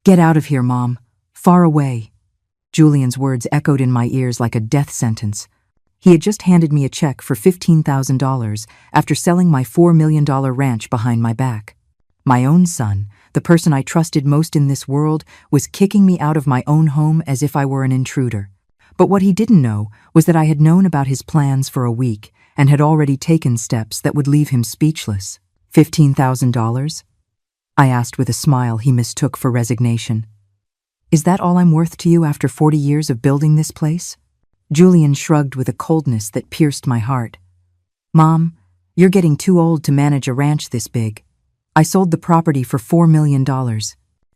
Get out of here, Mom. Far away. Julian's words echoed in my ears like a death sentence. He had just handed me a check for $15,000 after selling my $4 million ranch behind my back. My own son, the person I trusted most in this world, was kicking me out of my own home as if I were an intruder. But what he didn't know was that I had known about his plans for a week and had already taken steps that would leave him speechless. $15,000? I asked with a smile he mistook for resignation. Is that all I'm worth to you after 40 years of building this place? Julian shrugged with a coldness that pierced my heart. Mom, you're getting too old to manage a ranch this big. I sold the property for $4 million.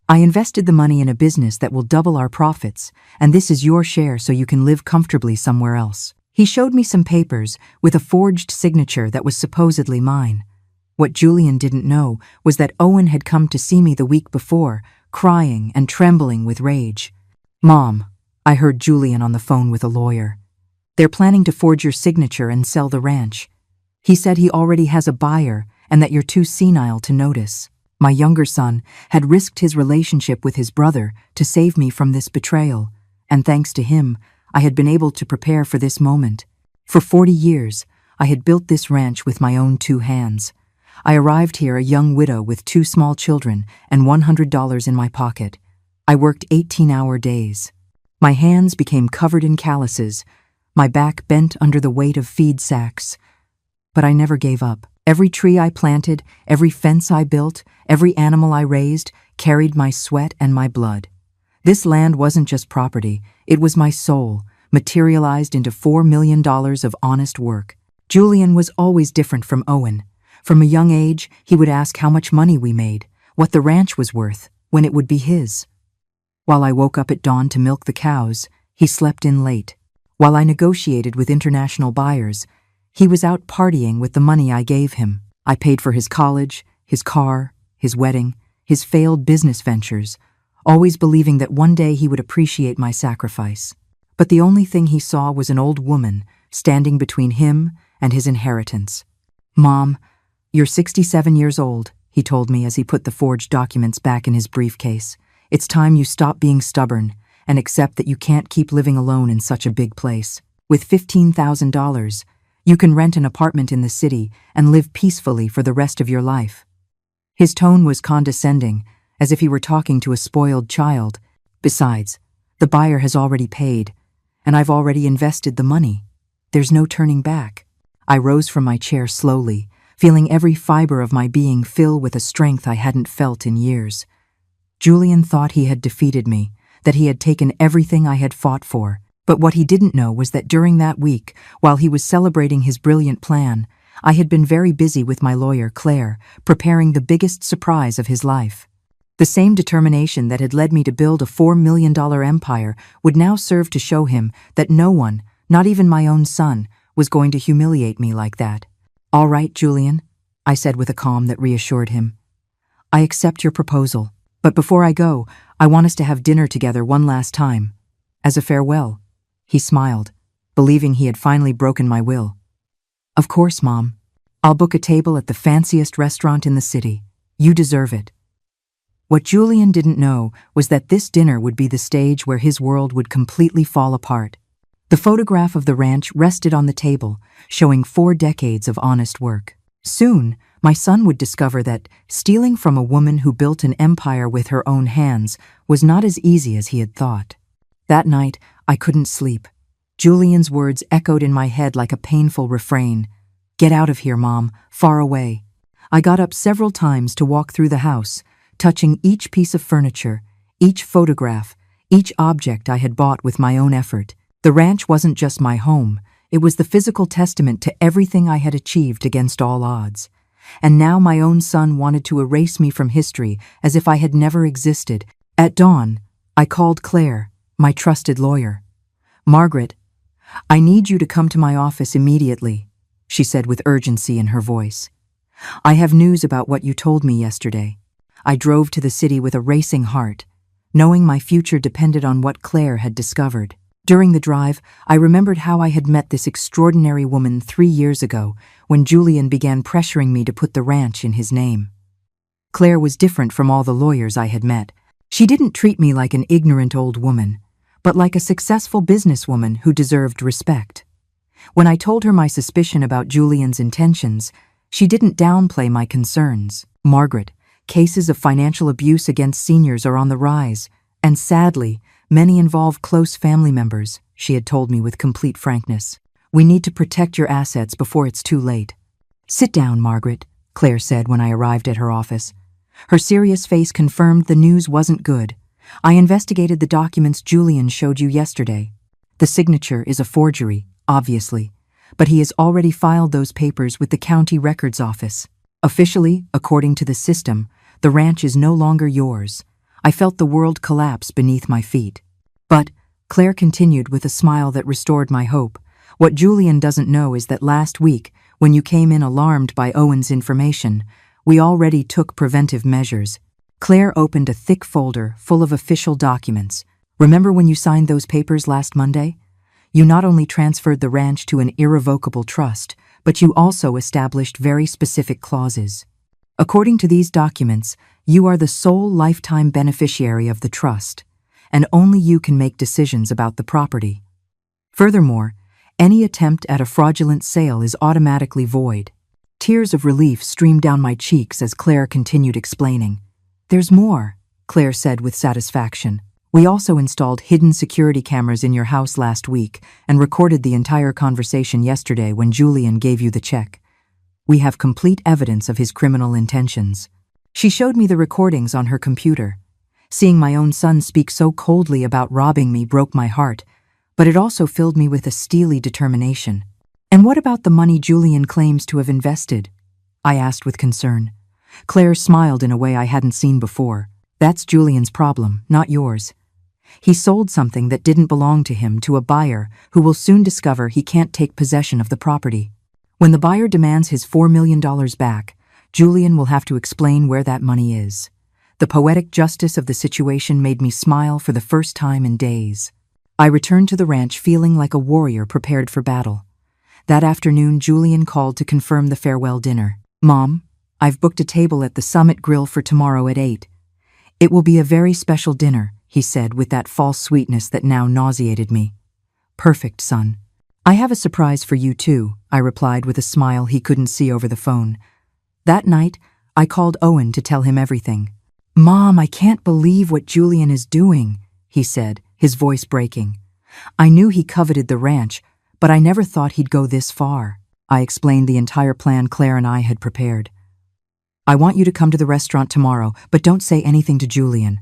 I invested the money in a business that will double our profits, and this is your share so you can live comfortably somewhere else. He showed me some papers with a forged signature that was supposedly mine. What Julian didn't know was that Owen had come to see me the week before, crying and trembling with rage. Mom, I heard Julian on the phone with a lawyer. They're planning to forge your signature and sell the ranch. He said he already has a buyer and that you're too senile to notice. My younger son had risked his relationship with his brother to save me from this betrayal, and thanks to him, I had been able to prepare for this moment. For 40 years, I had built this ranch with my own 2 hands. I arrived here a young widow with 2 small children and $100 in my pocket. I worked 18-hour days. My hands became covered in calluses, my back bent under the weight of feed sacks. But I never gave up. Every tree I planted, every fence I built, every animal I raised carried my sweat and my blood. This land wasn't just property, it was my soul, materialized into $4 million of honest work. Julian was always different from Owen. From a young age, he would ask how much money we made, what the ranch was worth, when it would be his. While I woke up at dawn to milk the cows, he slept in late. While I negotiated with international buyers, he was out partying with the money I gave him. I paid for his college, his car, his wedding, his failed business ventures, always believing that one day he would appreciate my sacrifice. But the only thing he saw was an old woman standing between him and his inheritance. Mom, you're 67 years old, he told me as he put the forged documents back in his briefcase. It's time you stop being stubborn and accept that you can't keep living alone in such a big place. With $15,000, you can rent an apartment in the city and live peacefully for the rest of your life. His tone was condescending, as if he were talking to a spoiled child. Besides, the buyer has already paid, and I've already invested the money. There's no turning back. I rose from my chair slowly, feeling every fiber of my being fill with a strength I hadn't felt in years. Julian thought he had defeated me, that he had taken everything I had fought for. But what he didn't know was that during that week, while he was celebrating his brilliant plan, I had been very busy with my lawyer, Claire, preparing the biggest surprise of his life. The same determination that had led me to build a $4 million empire would now serve to show him that no one, not even my own son, was going to humiliate me like that. All right, Julian, I said with a calm that reassured him. I accept your proposal, but before I go, I want us to have dinner together one last time. As a farewell. He smiled, believing he had finally broken my will. Of course, Mom. I'll book a table at the fanciest restaurant in the city. You deserve it. What Julian didn't know was that this dinner would be the stage where his world would completely fall apart. The photograph of the ranch rested on the table, showing 4 decades of honest work. Soon, my son would discover that stealing from a woman who built an empire with her own hands was not as easy as he had thought. That night, I couldn't sleep. Julian's words echoed in my head like a painful refrain. Get out of here, Mom, far away. I got up several times to walk through the house, touching each piece of furniture, each photograph, each object I had bought with my own effort. The ranch wasn't just my home, it was the physical testament to everything I had achieved against all odds. And now my own son wanted to erase me from history as if I had never existed. At dawn, I called Claire, my trusted lawyer. Margaret, I need you to come to my office immediately, she said with urgency in her voice. I have news about what you told me yesterday. I drove to the city with a racing heart, knowing my future depended on what Claire had discovered. During the drive, I remembered how I had met this extraordinary woman 3 years ago when Julian began pressuring me to put the ranch in his name. Claire was different from all the lawyers I had met. She didn't treat me like an ignorant old woman, but like a successful businesswoman who deserved respect. When I told her my suspicion about Julian's intentions, she didn't downplay my concerns. Margaret, cases of financial abuse against seniors are on the rise, and sadly, many involve close family members, she had told me with complete frankness. We need to protect your assets before it's too late. Sit down, Margaret, Claire said when I arrived at her office. Her serious face confirmed the news wasn't good. I investigated the documents Julian showed you yesterday. The signature is a forgery, obviously, but he has already filed those papers with the county records office. Officially, according to the system, the ranch is no longer yours. I felt the world collapse beneath my feet. But, Claire continued with a smile that restored my hope, what Julian doesn't know is that last week, when you came in alarmed by Owen's information, we already took preventive measures. Claire opened a thick folder full of official documents. Remember when you signed those papers last Monday? You not only transferred the ranch to an irrevocable trust, but you also established very specific clauses. According to these documents, you are the sole lifetime beneficiary of the trust, and only you can make decisions about the property. Furthermore, any attempt at a fraudulent sale is automatically void. Tears of relief streamed down my cheeks as Claire continued explaining. There's more, Claire said with satisfaction. We also installed hidden security cameras in your house last week and recorded the entire conversation yesterday when Julian gave you the check. We have complete evidence of his criminal intentions. She showed me the recordings on her computer. Seeing my own son speak so coldly about robbing me broke my heart, but it also filled me with a steely determination. And what about the money Julian claims to have invested? I asked with concern. Claire smiled in a way I hadn't seen before. That's Julian's problem, not yours. He sold something that didn't belong to him to a buyer who will soon discover he can't take possession of the property. When the buyer demands his $4 million back, Julian will have to explain where that money is. The poetic justice of the situation made me smile for the first time in days. I returned to the ranch feeling like a warrior prepared for battle. That afternoon, Julian called to confirm the farewell dinner. Mom, I've booked a table at the Summit Grill for tomorrow at 8. It will be a very special dinner, he said with that false sweetness that now nauseated me. Perfect, son. I have a surprise for you too, I replied with a smile he couldn't see over the phone. That night, I called Owen to tell him everything. Mom, I can't believe what Julian is doing, he said, his voice breaking. I knew he coveted the ranch, but I never thought he'd go this far. I explained the entire plan Claire and I had prepared. I want you to come to the restaurant tomorrow, but don't say anything to Julian.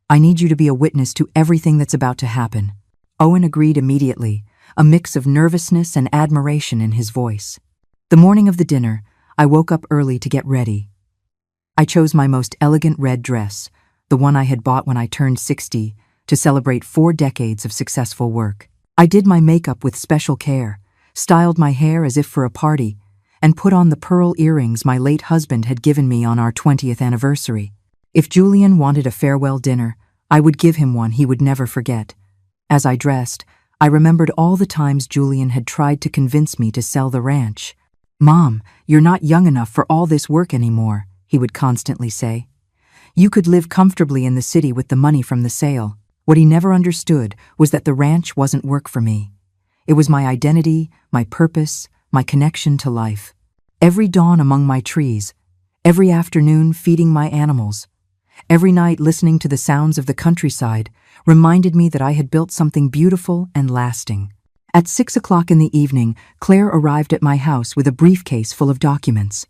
I need you to be a witness to everything that's about to happen. Owen agreed immediately, a mix of nervousness and admiration in his voice. The morning of the dinner, I woke up early to get ready. I chose my most elegant red dress, the one I had bought when I turned 60, to celebrate 4 decades of successful work. I did my makeup with special care, styled my hair as if for a party, and put on the pearl earrings my late husband had given me on our 20th anniversary. If Julian wanted a farewell dinner, I would give him one he would never forget. As I dressed, I remembered all the times Julian had tried to convince me to sell the ranch. Mom, you're not young enough for all this work anymore, he would constantly say. You could live comfortably in the city with the money from the sale. What he never understood was that the ranch wasn't work for me. It was my identity, my purpose, my connection to life. Every dawn among my trees, every afternoon feeding my animals, every night listening to the sounds of the countryside reminded me that I had built something beautiful and lasting. At 6 o'clock in the evening, Claire arrived at my house with a briefcase full of documents.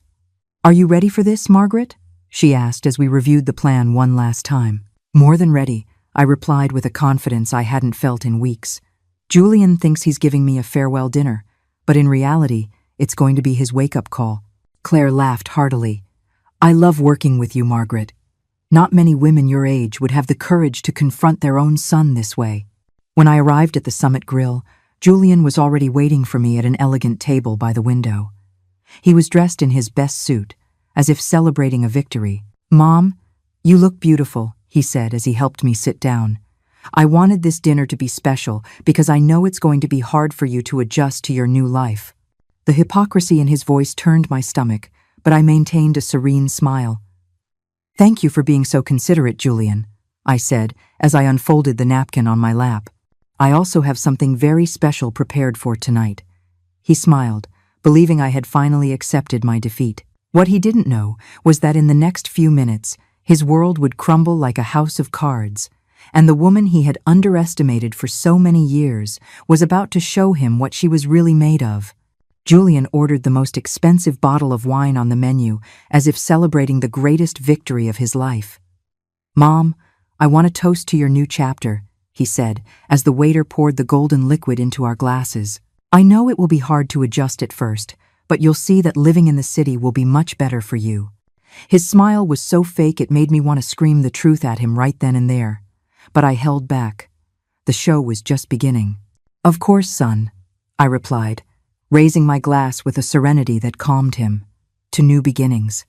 Are you ready for this, Margaret? She asked as we reviewed the plan one last time. More than ready, I replied with a confidence I hadn't felt in weeks. Julian thinks he's giving me a farewell dinner, but in reality, it's going to be his wake-up call. Claire laughed heartily. I love working with you, Margaret. Not many women your age would have the courage to confront their own son this way. When I arrived at the Summit Grill, Julian was already waiting for me at an elegant table by the window. He was dressed in his best suit, as if celebrating a victory. Mom, you look beautiful, he said as he helped me sit down. I wanted this dinner to be special because I know it's going to be hard for you to adjust to your new life. The hypocrisy in his voice turned my stomach, but I maintained a serene smile. Thank you for being so considerate, Julian. I said as I unfolded the napkin on my lap. "I also have something very special prepared for tonight." He smiled, believing I had finally accepted my defeat. What he didn't know was that in the next few minutes, his world would crumble like a house of cards, and the woman he had underestimated for so many years was about to show him what she was really made of. Julian ordered the most expensive bottle of wine on the menu, as if celebrating the greatest victory of his life. "Mom, I want to toast to your new chapter," he said, as the waiter poured the golden liquid into our glasses. "I know it will be hard to adjust at first, but you'll see that living in the city will be much better for you." His smile was so fake it made me want to scream the truth at him right then and there. But I held back. The show was just beginning. "Of course, son," I replied, raising my glass with a serenity that calmed him. "To new beginnings."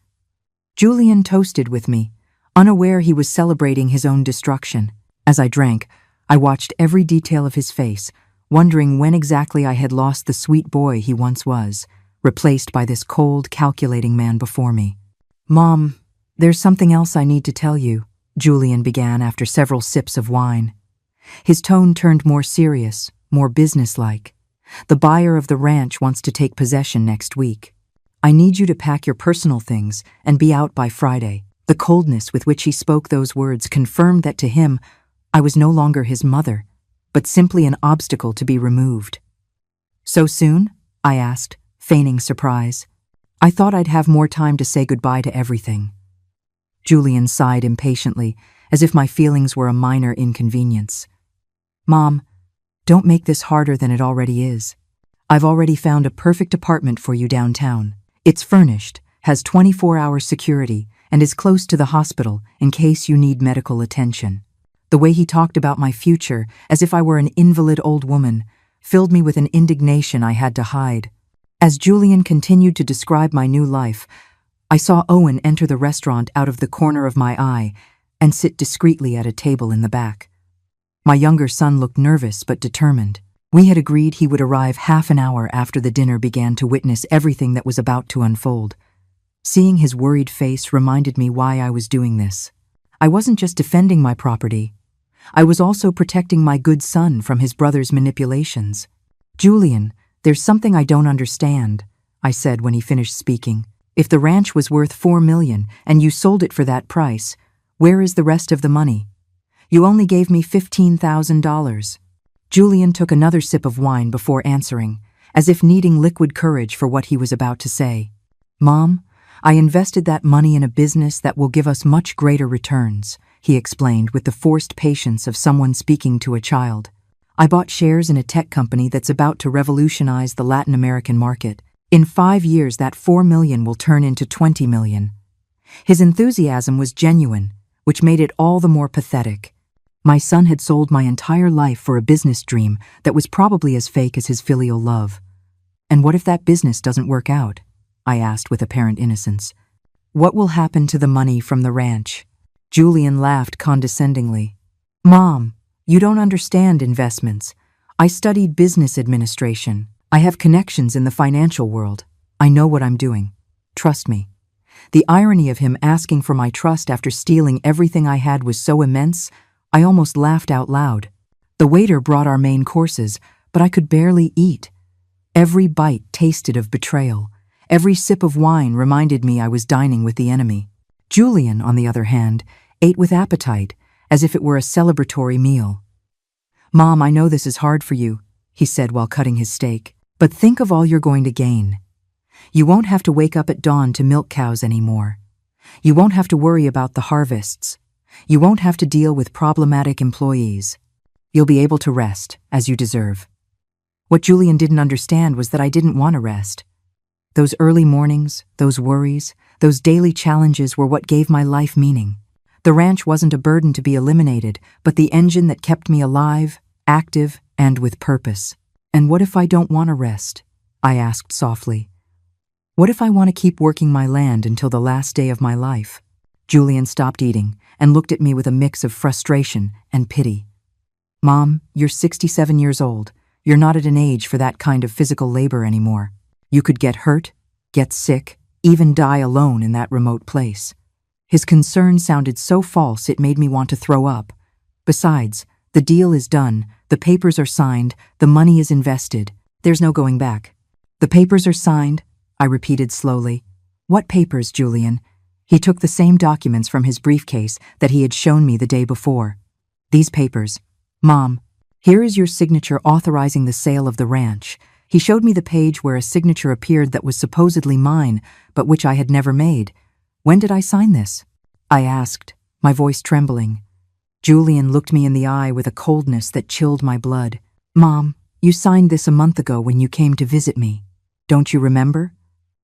Julian toasted with me, unaware he was celebrating his own destruction. As I drank, I watched every detail of his face, wondering when exactly I had lost the sweet boy he once was, replaced by this cold, calculating man before me. "Mom, there's something else I need to tell you," Julian began after several sips of wine. His tone turned more serious, more businesslike. "The buyer of the ranch wants to take possession next week. I need you to pack your personal things and be out by Friday." The coldness with which he spoke those words confirmed that to him, I was no longer his mother, but simply an obstacle to be removed. "So soon?" I asked, feigning surprise. "I thought I'd have more time to say goodbye to everything." Julian sighed impatiently, as if my feelings were a minor inconvenience. "Mom, don't make this harder than it already is. I've already found a perfect apartment for you downtown. It's furnished, has 24-hour security, and is close to the hospital in case you need medical attention." The way he talked about my future, as if I were an invalid old woman, filled me with an indignation I had to hide. As Julian continued to describe my new life, I saw Owen enter the restaurant out of the corner of my eye and sit discreetly at a table in the back. My younger son looked nervous but determined. We had agreed he would arrive half an hour after the dinner began to witness everything that was about to unfold. Seeing his worried face reminded me why I was doing this. I wasn't just defending my property. I was also protecting my good son from his brother's manipulations. "Julian, there's something I don't understand," I said when he finished speaking. "If the ranch was worth $4 million and you sold it for that price, where is the rest of the money? You only gave me $15,000. Julian took another sip of wine before answering, as if needing liquid courage for what he was about to say. "Mom, I invested that money in a business that will give us much greater returns," he explained with the forced patience of someone speaking to a child. "I bought shares in a tech company that's about to revolutionize the Latin American market. In 5 years, that $4 million will turn into $20 million. His enthusiasm was genuine, which made it all the more pathetic. My son had sold my entire life for a business dream that was probably as fake as his filial love. "And what if that business doesn't work out?" I asked with apparent innocence. "What will happen to the money from the ranch?" Julian laughed condescendingly. "Mom, you don't understand investments. I studied business administration. I have connections in the financial world. I know what I'm doing. Trust me." The irony of him asking for my trust after stealing everything I had was so immense, I almost laughed out loud. The waiter brought our main courses, but I could barely eat. Every bite tasted of betrayal. Every sip of wine reminded me I was dining with the enemy. Julian, on the other hand, ate with appetite, as if it were a celebratory meal. "Mom, I know this is hard for you," he said while cutting his steak, "but think of all you're going to gain. You won't have to wake up at dawn to milk cows anymore. You won't have to worry about the harvests. You won't have to deal with problematic employees. You'll be able to rest, as you deserve." What Julian didn't understand was that I didn't want to rest. Those early mornings, those worries, those daily challenges were what gave my life meaning. The ranch wasn't a burden to be eliminated, but the engine that kept me alive, active, and with purpose. "And what if I don't want to rest?" I asked softly. "What if I want to keep working my land until the last day of my life?" Julian stopped eating and looked at me with a mix of frustration and pity. "Mom, you're 67 years old. You're not at an age for that kind of physical labor anymore. You could get hurt, get sick, even die alone in that remote place. His concern sounded so false it made me want to throw up. Besides, the deal is done, the papers are signed, the money is invested. There's no going back. The papers are signed, I repeated slowly. What papers, Julian? He took the same documents from his briefcase that he had shown me the day before. These papers. Mom, here is your signature authorizing the sale of the ranch. He showed me the page where a signature appeared that was supposedly mine, but which I had never made. When did I sign this? I asked, my voice trembling. Julian looked me in the eye with a coldness that chilled my blood. Mom, you signed this a month ago when you came to visit me. Don't you remember?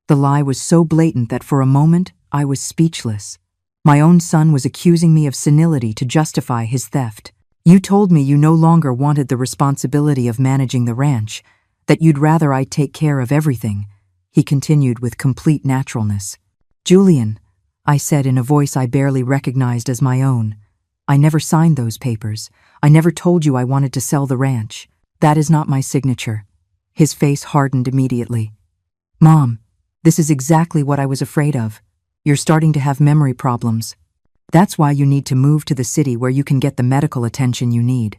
The lie was so blatant that for a moment I was speechless. My own son was accusing me of senility to justify his theft. You told me you no longer wanted the responsibility of managing the ranch, that you'd rather I take care of everything, he continued with complete naturalness. Julian, I said in a voice I barely recognized as my own, I never signed those papers. I never told you I wanted to sell the ranch. That is not my signature. His face hardened immediately. Mom, this is exactly what I was afraid of. You're starting to have memory problems. That's why you need to move to the city where you can get the medical attention you need.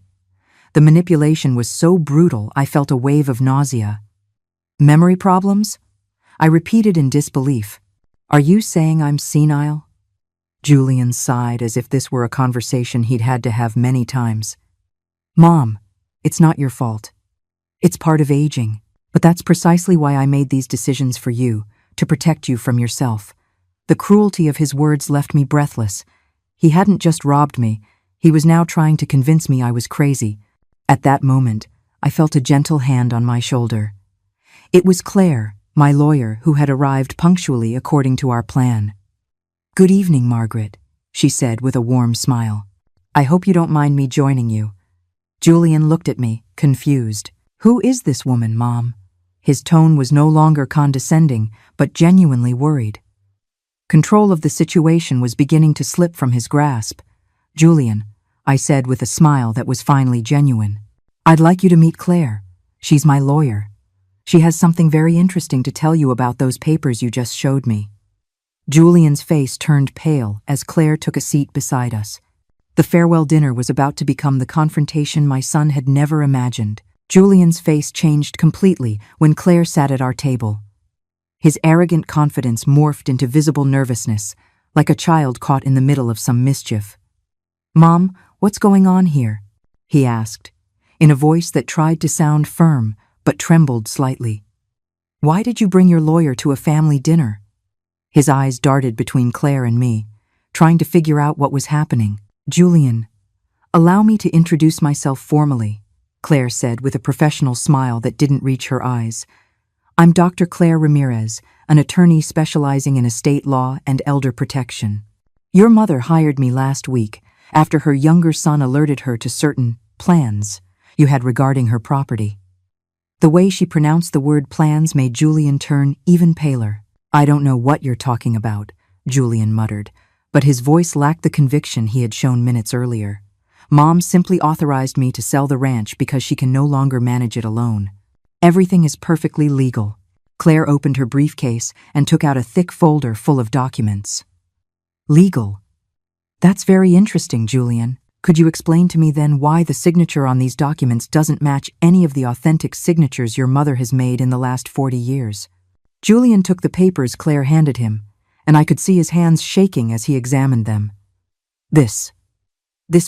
The manipulation was so brutal I felt a wave of nausea. Memory problems? I repeated in disbelief. Are you saying I'm senile? Julian sighed as if this were a conversation he'd had to have many times. Mom, it's not your fault. It's part of aging, but that's precisely why I made these decisions for you, to protect you from yourself. The cruelty of his words left me breathless. He hadn't just robbed me, he was now trying to convince me I was crazy. At that moment, I felt a gentle hand on my shoulder. It was Claire, my lawyer, who had arrived punctually according to our plan. Good evening, Margaret, she said with a warm smile. I hope you don't mind me joining you. Julian looked at me, confused. Who is this woman, Mom? His tone was no longer condescending, but genuinely worried. Control of the situation was beginning to slip from his grasp. Julian, I said with a smile that was finally genuine. I'd like you to meet Claire. She's my lawyer. She has something very interesting to tell you about those papers you just showed me. Julian's face turned pale as Claire took a seat beside us. The farewell dinner was about to become the confrontation my son had never imagined. Julian's face changed completely when Claire sat at our table. His arrogant confidence morphed into visible nervousness, like a child caught in the middle of some mischief. Mom, what's going on here? He asked, in a voice that tried to sound firm but trembled slightly. Why did you bring your lawyer to a family dinner? His eyes darted between Claire and me, trying to figure out what was happening. Julian, allow me to introduce myself formally, Claire said with a professional smile that didn't reach her eyes. I'm Dr. Claire Ramirez, an attorney specializing in estate law and elder protection. Your mother hired me last week after her younger son alerted her to certain plans you had regarding her property. The way she pronounced the word plans made Julian turn even paler. I don't know what you're talking about, Julian muttered, but his voice lacked the conviction he had shown minutes earlier. Mom simply authorized me to sell the ranch because she can no longer manage it alone. Everything is perfectly legal. Claire opened her briefcase and took out a thick folder full of documents. Legal? That's very interesting, Julian. Could you explain to me then why the signature on these documents doesn't match any of the authentic signatures your mother has made in the last 40 years? Julian took the papers Claire handed him, and I could see his hands shaking as he examined them. This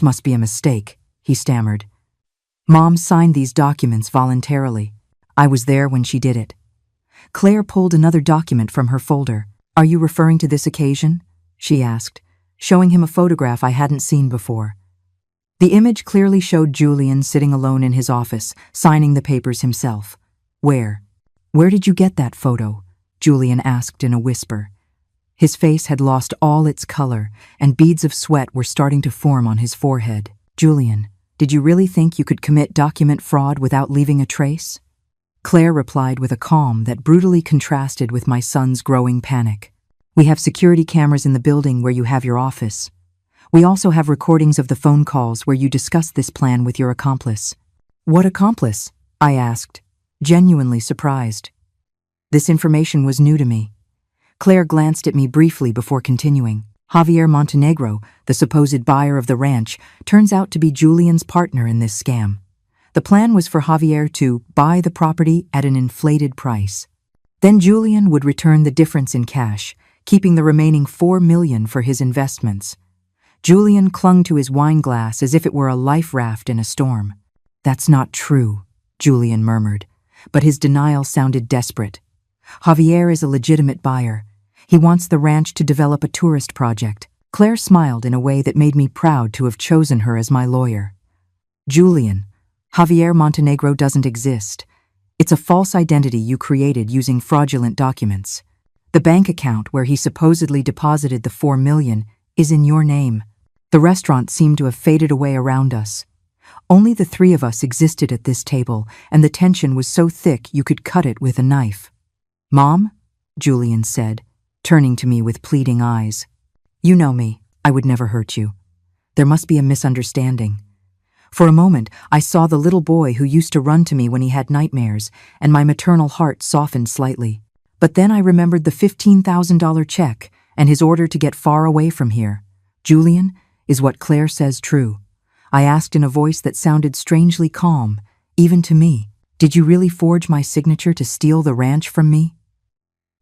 must be a mistake, he stammered. Mom signed these documents voluntarily. I was there when she did it. Claire pulled another document from her folder. Are you referring to this occasion? She asked, showing him a photograph I hadn't seen before. The image clearly showed Julian sitting alone in his office, signing the papers himself. Where did you get that photo? Julian asked in a whisper. His face had lost all its color, and beads of sweat were starting to form on his forehead. Julian, did you really think you could commit document fraud without leaving a trace? Claire replied with a calm that brutally contrasted with my son's growing panic. We have security cameras in the building where you have your office. We also have recordings of the phone calls where you discussed this plan with your accomplice. What accomplice? I asked, genuinely surprised. This information was new to me. Claire glanced at me briefly before continuing. Javier Montenegro, the supposed buyer of the ranch, turns out to be Julian's partner in this scam. The plan was for Javier to buy the property at an inflated price. Then Julian would return the difference in cash, keeping the remaining $4 million for his investments. Julian clung to his wine glass as if it were a life raft in a storm. "That's not true," Julian murmured, but his denial sounded desperate. "Javier is a legitimate buyer. He wants the ranch to develop a tourist project." Claire smiled in a way that made me proud to have chosen her as my lawyer. "Julian, Javier Montenegro doesn't exist. It's a false identity you created using fraudulent documents. The bank account where he supposedly deposited the $4 million is in your name." The restaurant seemed to have faded away around us. Only the three of us existed at this table, and the tension was so thick you could cut it with a knife. "Mom?" Julian said, turning to me with pleading eyes. "You know me. I would never hurt you. There must be a misunderstanding." For a moment, I saw the little boy who used to run to me when he had nightmares, and my maternal heart softened slightly. But then I remembered the $15,000 check and his order to get far away from here. "Julian, is what Claire says true?" I asked in a voice that sounded strangely calm, even to me. "Did you really forge my signature to steal the ranch from me?"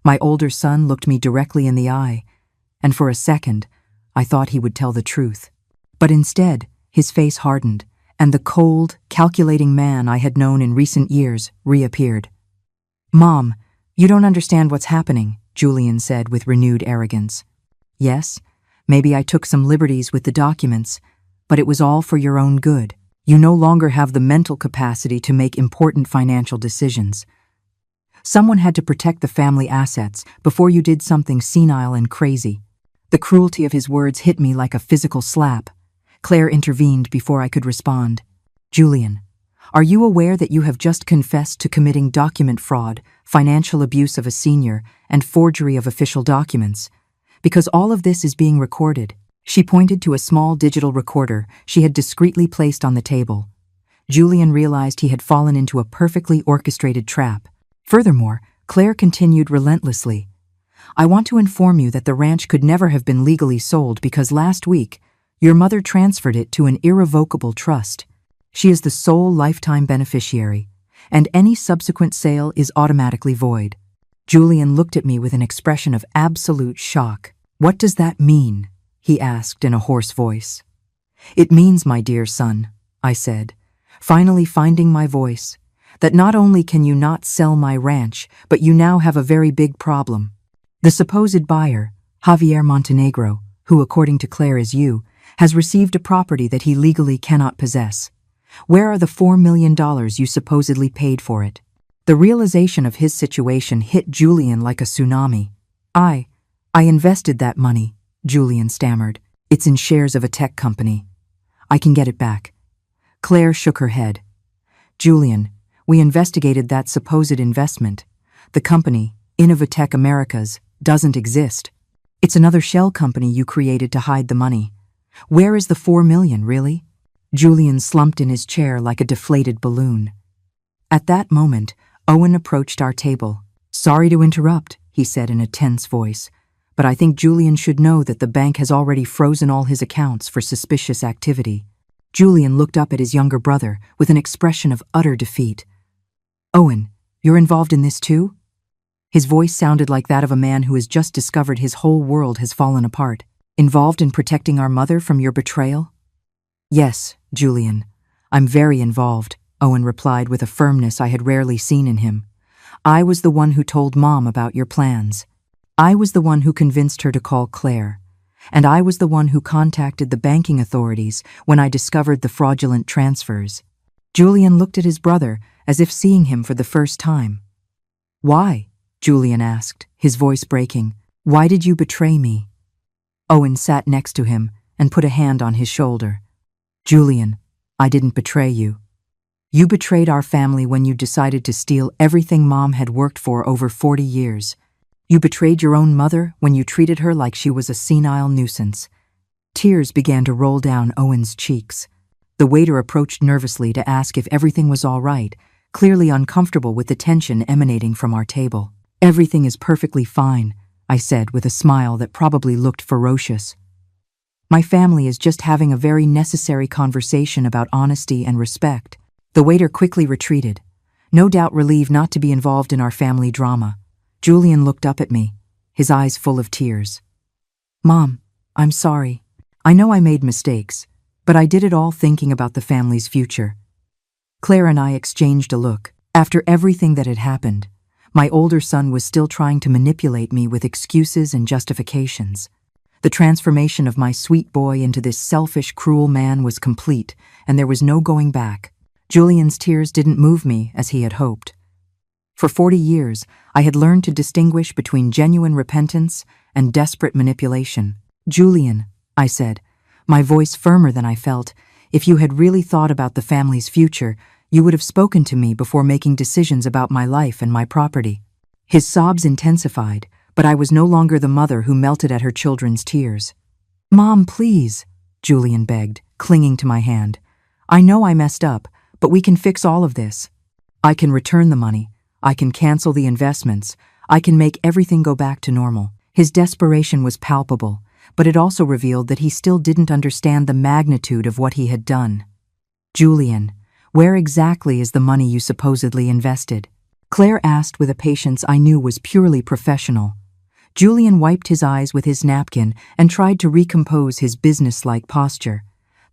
My older son looked me directly in the eye, and for a second, I thought he would tell the truth. But instead, his face hardened, and the cold, calculating man I had known in recent years reappeared. "Mom, you don't understand what's happening," Julian said with renewed arrogance. "Yes, maybe I took some liberties with the documents, but it was all for your own good. You no longer have the mental capacity to make important financial decisions. Someone had to protect the family assets before you did something senile and crazy." The cruelty of his words hit me like a physical slap. Claire intervened before I could respond. "Julian, are you aware that you have just confessed to committing document fraud, financial abuse of a senior, and forgery of official documents? Because all of this is being recorded." She pointed to a small digital recorder she had discreetly placed on the table. Julian realized he had fallen into a perfectly orchestrated trap. Furthermore, Claire continued relentlessly. "I want to inform you that the ranch could never have been legally sold because last week, your mother transferred it to an irrevocable trust. She is the sole lifetime beneficiary, and any subsequent sale is automatically void." Julian looked at me with an expression of absolute shock. "What does that mean?" he asked in a hoarse voice. "It means, my dear son," I said, finally finding my voice, "that not only can you not sell my ranch, but you now have a very big problem. The supposed buyer, Javier Montenegro, who according to Claire is you, has received a property that he legally cannot possess. Where are the $4 million you supposedly paid for it?" The realization of his situation hit Julian like a tsunami. I invested that money," Julian stammered. "It's in shares of a tech company. I can get it back." Claire shook her head. "Julian, we investigated that supposed investment. The company, Innovatech Americas, doesn't exist. It's another shell company you created to hide the money. Where is the $4 million, really?" Julian slumped in his chair like a deflated balloon. At that moment, Owen approached our table. "Sorry to interrupt," he said in a tense voice, "but I think Julian should know that the bank has already frozen all his accounts for suspicious activity." Julian looked up at his younger brother with an expression of utter defeat. "Owen, you're involved in this too?" His voice sounded like that of a man who has just discovered his whole world has fallen apart. "Involved in protecting our mother from your betrayal?" "Yes, Julian, I'm very involved," Owen replied with a firmness I had rarely seen in him. "I was the one who told Mom about your plans. I was the one who convinced her to call Claire. And I was the one who contacted the banking authorities when I discovered the fraudulent transfers." Julian looked at his brother as if seeing him for the first time. "Why?" Julian asked, his voice breaking. "Why did you betray me?" Owen sat next to him and put a hand on his shoulder. "Julian, I didn't betray you. You betrayed our family when you decided to steal everything Mom had worked for over 40 years. You betrayed your own mother when you treated her like she was a senile nuisance." Tears began to roll down Owen's cheeks. The waiter approached nervously to ask if everything was all right, clearly uncomfortable with the tension emanating from our table. "Everything is perfectly fine," I said with a smile that probably looked ferocious. My family is just having a very necessary conversation about honesty and respect. The waiter quickly retreated, no doubt relieved not to be involved in our family drama. Julian looked up at me, his eyes full of tears. Mom, I'm sorry. I know I made mistakes, but I did it all thinking about the family's future. Claire and I exchanged a look. After everything that had happened, my older son was still trying to manipulate me with excuses and justifications. The transformation of my sweet boy into this selfish, cruel man was complete, and there was no going back. Julian's tears didn't move me as he had hoped. For 40 years, I had learned to distinguish between genuine repentance and desperate manipulation. Julian, I said, my voice firmer than I felt, if you had really thought about the family's future, you would have spoken to me before making decisions about my life and my property. His sobs intensified, but I was no longer the mother who melted at her children's tears. Mom, please, Julian begged, clinging to my hand. I know I messed up, but we can fix all of this. I can return the money. I can cancel the investments. I can make everything go back to normal. His desperation was palpable, but it also revealed that he still didn't understand the magnitude of what he had done. Julian, where exactly is the money you supposedly invested? Claire asked with a patience I knew was purely professional. Julian wiped his eyes with his napkin and tried to recompose his business-like posture.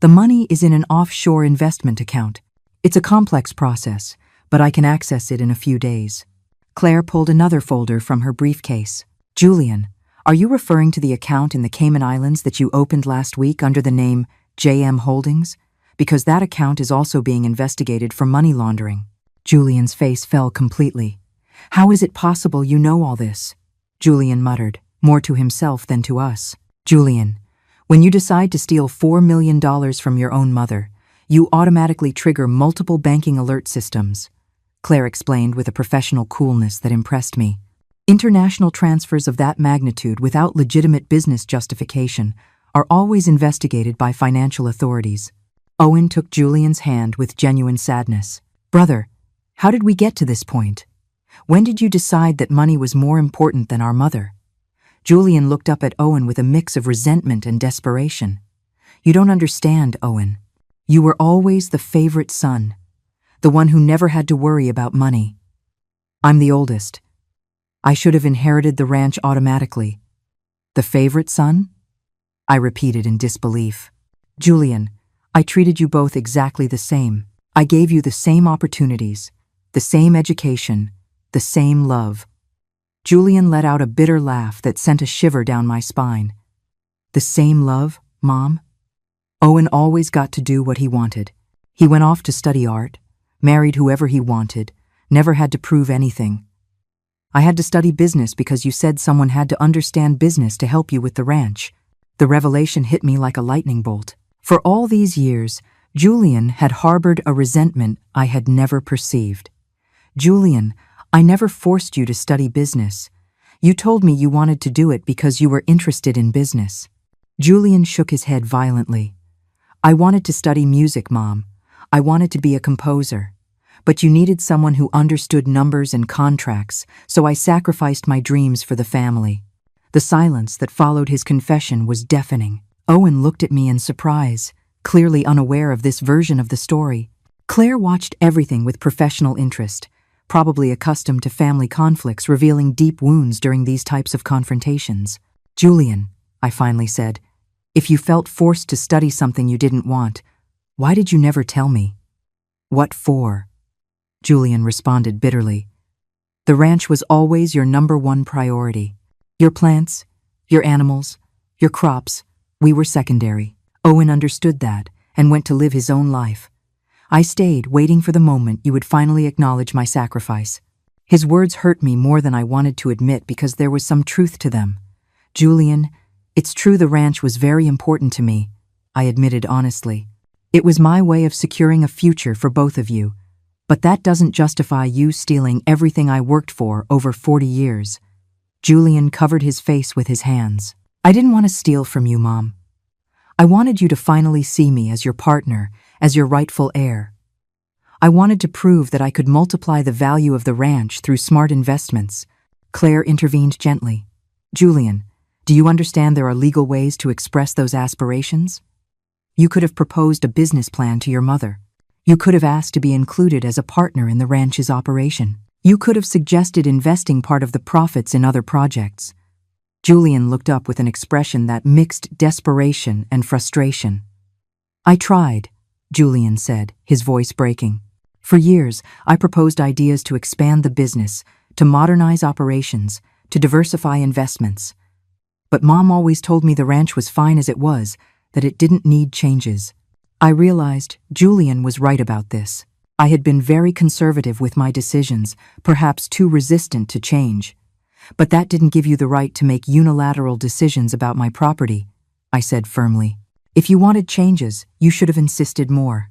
The money is in an offshore investment account. It's a complex process, but I can access it in a few days. Claire pulled another folder from her briefcase. Julian, are you referring to the account in the Cayman Islands that you opened last week under the name JM Holdings? Because that account is also being investigated for money laundering. Julian's face fell completely. How is it possible you know all this? Julian muttered, more to himself than to us. Julian, when you decide to steal $4 million from your own mother, you automatically trigger multiple banking alert systems. Claire explained with a professional coolness that impressed me. International transfers of that magnitude without legitimate business justification are always investigated by financial authorities. Owen took Julian's hand with genuine sadness. Brother, how did we get to this point? When did you decide that money was more important than our mother? Julian looked up at Owen with a mix of resentment and desperation. You don't understand, Owen. You were always the favorite son, the one who never had to worry about money. I'm the oldest. I should have inherited the ranch automatically. The favorite son? I repeated in disbelief. Julian, I treated you both exactly the same. I gave you the same opportunities, the same education, the same love. Julian let out a bitter laugh that sent a shiver down my spine. The same love, Mom? Owen always got to do what he wanted. He went off to study art, married whoever he wanted, never had to prove anything. I had to study business because you said someone had to understand business to help you with the ranch. The revelation hit me like a lightning bolt. For all these years, Julian had harbored a resentment I had never perceived. Julian, I never forced you to study business. You told me you wanted to do it because you were interested in business. Julian shook his head violently. I wanted to study music, Mom. I wanted to be a composer. But you needed someone who understood numbers and contracts, so I sacrificed my dreams for the family. The silence that followed his confession was deafening. Owen looked at me in surprise, clearly unaware of this version of the story. Claire watched everything with professional interest, probably accustomed to family conflicts revealing deep wounds during these types of confrontations. Julian, I finally said, if you felt forced to study something you didn't want, why did you never tell me? What for? Julian responded bitterly. The ranch was always your #1 priority. Your plants, your animals, your crops, we were secondary. Owen understood that and went to live his own life. I stayed, waiting for the moment you would finally acknowledge my sacrifice. His words hurt me more than I wanted to admit because there was some truth to them. Julian, it's true the ranch was very important to me, I admitted honestly. It was my way of securing a future for both of you. But that doesn't justify you stealing everything I worked for over 40 years. Julian covered his face with his hands. I didn't want to steal from you, Mom. I wanted you to finally see me as your partner, as your rightful heir. I wanted to prove that I could multiply the value of the ranch through smart investments. Claire intervened gently. Julian, do you understand there are legal ways to express those aspirations? You could have proposed a business plan to your mother. You could have asked to be included as a partner in the ranch's operation. You could have suggested investing part of the profits in other projects. Julian looked up with an expression that mixed desperation and frustration. I tried, Julian said, his voice breaking. For years, I proposed ideas to expand the business, to modernize operations, to diversify investments. But Mom always told me the ranch was fine as it was, that it didn't need changes. I realized Julian was right about this. I had been very conservative with my decisions, perhaps too resistant to change. But that didn't give you the right to make unilateral decisions about my property, I said firmly. If you wanted changes, you should have insisted more.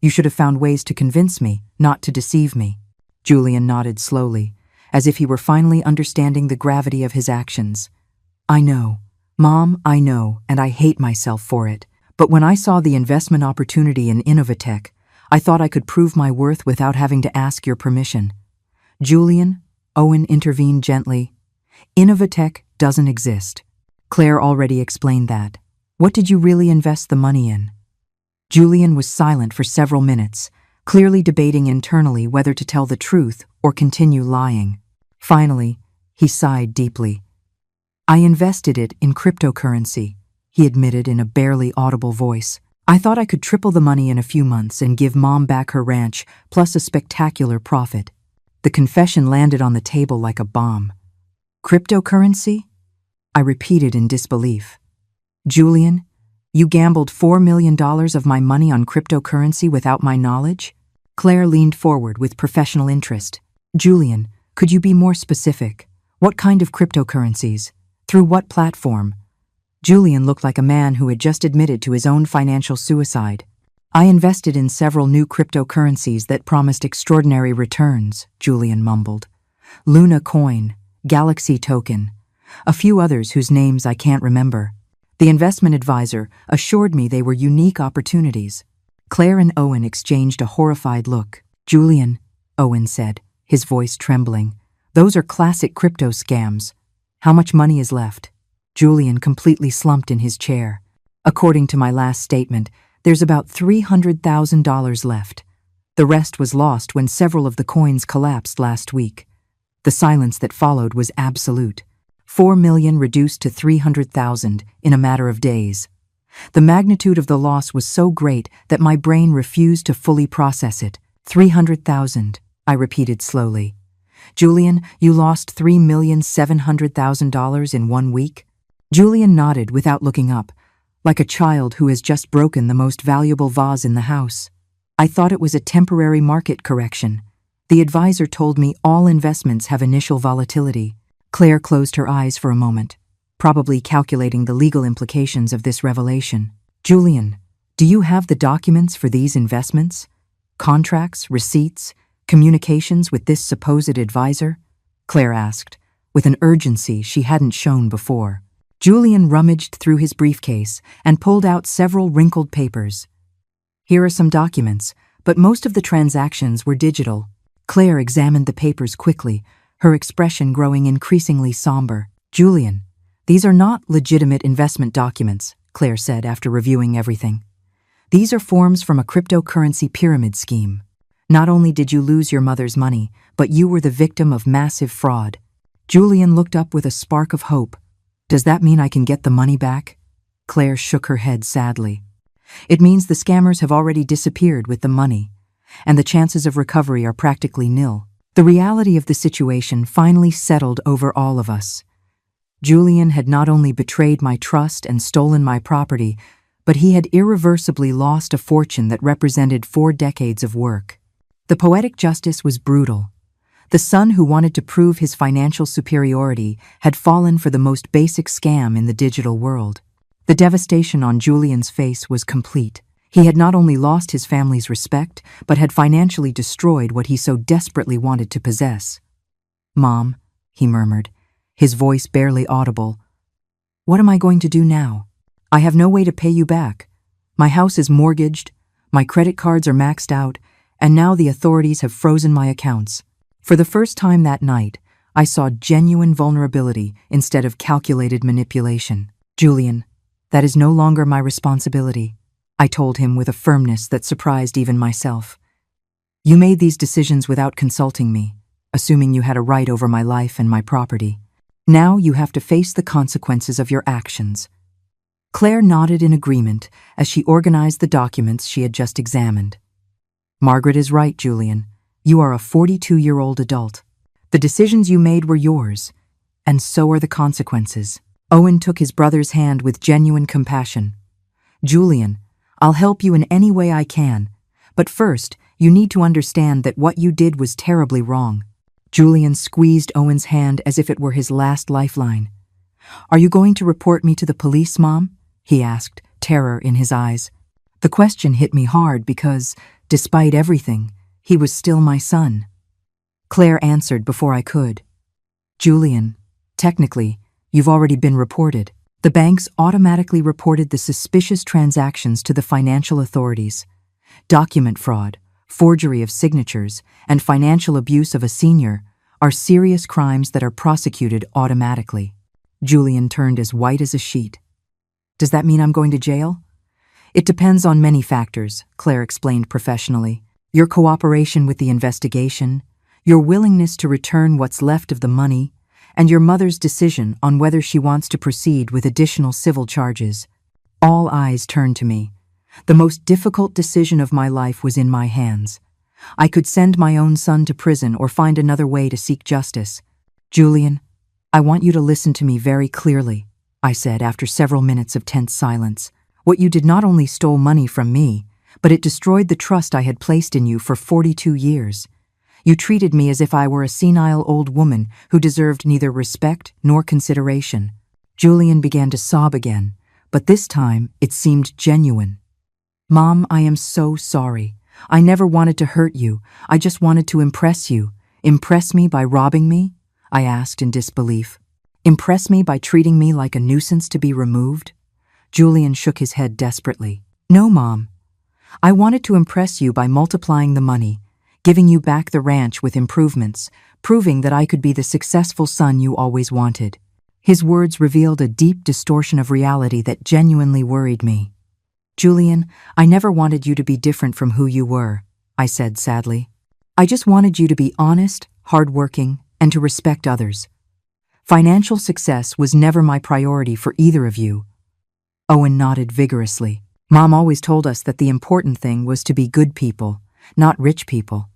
You should have found ways to convince me, not to deceive me. Julian nodded slowly, as if he were finally understanding the gravity of his actions. I know, Mom, I know, and I hate myself for it. But when I saw the investment opportunity in Innovatech, I thought I could prove my worth without having to ask your permission. Julian, Owen intervened gently. Innovatech doesn't exist. Claire already explained that. What did you really invest the money in? Julian was silent for several minutes, clearly debating internally whether to tell the truth or continue lying. Finally, he sighed deeply. I invested it in cryptocurrency, he admitted in a barely audible voice. I thought I could triple the money in a few months and give Mom back her ranch, plus a spectacular profit. The confession landed on the table like a bomb. Cryptocurrency? I repeated in disbelief. Julian, you gambled $4 million of my money on cryptocurrency without my knowledge? Claire leaned forward with professional interest. Julian, could you be more specific? What kind of cryptocurrencies? Through what platform? Julian looked like a man who had just admitted to his own financial suicide. I invested in several new cryptocurrencies that promised extraordinary returns, Julian mumbled. Luna Coin, Galaxy Token, a few others whose names I can't remember. The investment advisor assured me they were unique opportunities. Claire and Owen exchanged a horrified look. Julian, Owen said, his voice trembling, those are classic crypto scams. How much money is left? Julian completely slumped in his chair. According to my last statement, there's about $300,000 left. The rest was lost when several of the coins collapsed last week. The silence that followed was absolute. 4 million reduced to 300,000 in a matter of days. The magnitude of the loss was so great that my brain refused to fully process it. 300,000, I repeated slowly. Julian, you lost $3,700,000 in 1 week? Julian nodded without looking up, like a child who has just broken the most valuable vase in the house. I thought it was a temporary market correction. The advisor told me all investments have initial volatility. Claire closed her eyes for a moment, probably calculating the legal implications of this revelation. Julian, do you have the documents for these investments? Contracts, receipts, communications with this supposed advisor? Claire asked, with an urgency she hadn't shown before. Julian rummaged through his briefcase and pulled out several wrinkled papers. Here are some documents, but most of the transactions were digital. Claire examined the papers quickly, her expression growing increasingly somber. Julian, these are not legitimate investment documents, Claire said after reviewing everything. These are forms from a cryptocurrency pyramid scheme. Not only did you lose your mother's money, but you were the victim of massive fraud. Julian looked up with a spark of hope. Does that mean I can get the money back? Claire shook her head sadly. It means the scammers have already disappeared with the money, and the chances of recovery are practically nil. The reality of the situation finally settled over all of us. Julian had not only betrayed my trust and stolen my property, but he had irreversibly lost a fortune that represented 4 decades of work. The poetic justice was brutal. The son who wanted to prove his financial superiority had fallen for the most basic scam in the digital world. The devastation on Julian's face was complete. He had not only lost his family's respect, but had financially destroyed what he so desperately wanted to possess. Mom, he murmured, his voice barely audible. What am I going to do now? I have no way to pay you back. My house is mortgaged, my credit cards are maxed out, and now the authorities have frozen my accounts. For the first time that night, I saw genuine vulnerability instead of calculated manipulation. Julian, that is no longer my responsibility, I told him with a firmness that surprised even myself. You made these decisions without consulting me, assuming you had a right over my life and my property. Now you have to face the consequences of your actions. Claire nodded in agreement as she organized the documents she had just examined. Margaret is right, Julian. You are a 42-year-old adult. The decisions you made were yours, and so are the consequences. Owen took his brother's hand with genuine compassion. Julian, I'll help you in any way I can, but first, you need to understand that what you did was terribly wrong. Julian squeezed Owen's hand as if it were his last lifeline. Are you going to report me to the police, Mom? He asked, terror in his eyes. The question hit me hard because, despite everything, he was still my son. Claire answered before I could. Julian, technically, you've already been reported. The banks automatically reported the suspicious transactions to the financial authorities. Document fraud, forgery of signatures, and financial abuse of a senior are serious crimes that are prosecuted automatically. Julian turned as white as a sheet. Does that mean I'm going to jail? It depends on many factors, Claire explained professionally. Your cooperation with the investigation, your willingness to return what's left of the money, and your mother's decision on whether she wants to proceed with additional civil charges. All eyes turned to me. The most difficult decision of my life was in my hands. I could send my own son to prison or find another way to seek justice. Julian, I want you to listen to me very clearly, I said after several minutes of tense silence. What you did not only stole money from me, but it destroyed the trust I had placed in you for 42 years. You treated me as if I were a senile old woman who deserved neither respect nor consideration. Julian began to sob again, but this time it seemed genuine. Mom, I am so sorry. I never wanted to hurt you. I just wanted to impress you. Impress me by robbing me? I asked in disbelief. Impress me by treating me like a nuisance to be removed? Julian shook his head desperately. No, Mom. I wanted to impress you by multiplying the money, giving you back the ranch with improvements, proving that I could be the successful son you always wanted. His words revealed a deep distortion of reality that genuinely worried me. Julian, I never wanted you to be different from who you were, I said sadly. I just wanted you to be honest, hardworking, and to respect others. Financial success was never my priority for either of you. Owen nodded vigorously. Mom always told us that the important thing was to be good people, not rich people.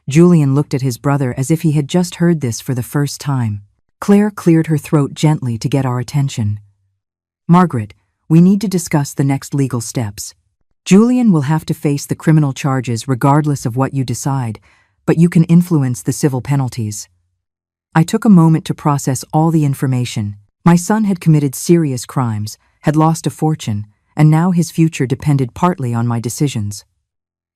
Julian looked at his brother as if he had just heard this for the first time. Claire cleared her throat gently to get our attention. Margaret, we need to discuss the next legal steps. Julian will have to face the criminal charges regardless of what you decide, but you can influence the civil penalties. I took a moment to process all the information. My son had committed serious crimes, had lost a fortune, and now his future depended partly on my decisions.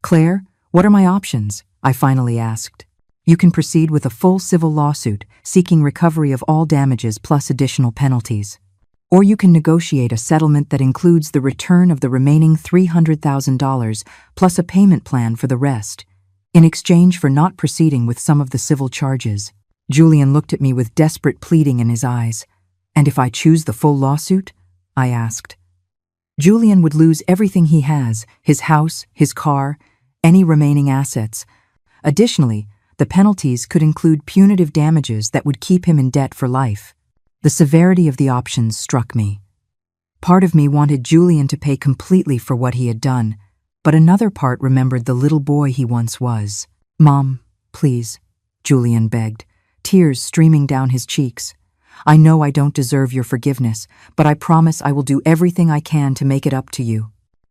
Claire, what are my options? I finally asked. You can proceed with a full civil lawsuit, seeking recovery of all damages plus additional penalties. Or you can negotiate a settlement that includes the return of the remaining $300,000 plus a payment plan for the rest, in exchange for not proceeding with some of the civil charges. Julian looked at me with desperate pleading in his eyes. And if I choose the full lawsuit? I asked. Julian would lose everything he has, his house, his car, any remaining assets. Additionally, the penalties could include punitive damages that would keep him in debt for life. The severity of the options struck me. Part of me wanted Julian to pay completely for what he had done, but another part remembered the little boy he once was. Mom, please, Julian begged, tears streaming down his cheeks. I know I don't deserve your forgiveness, but I promise I will do everything I can to make it up to you.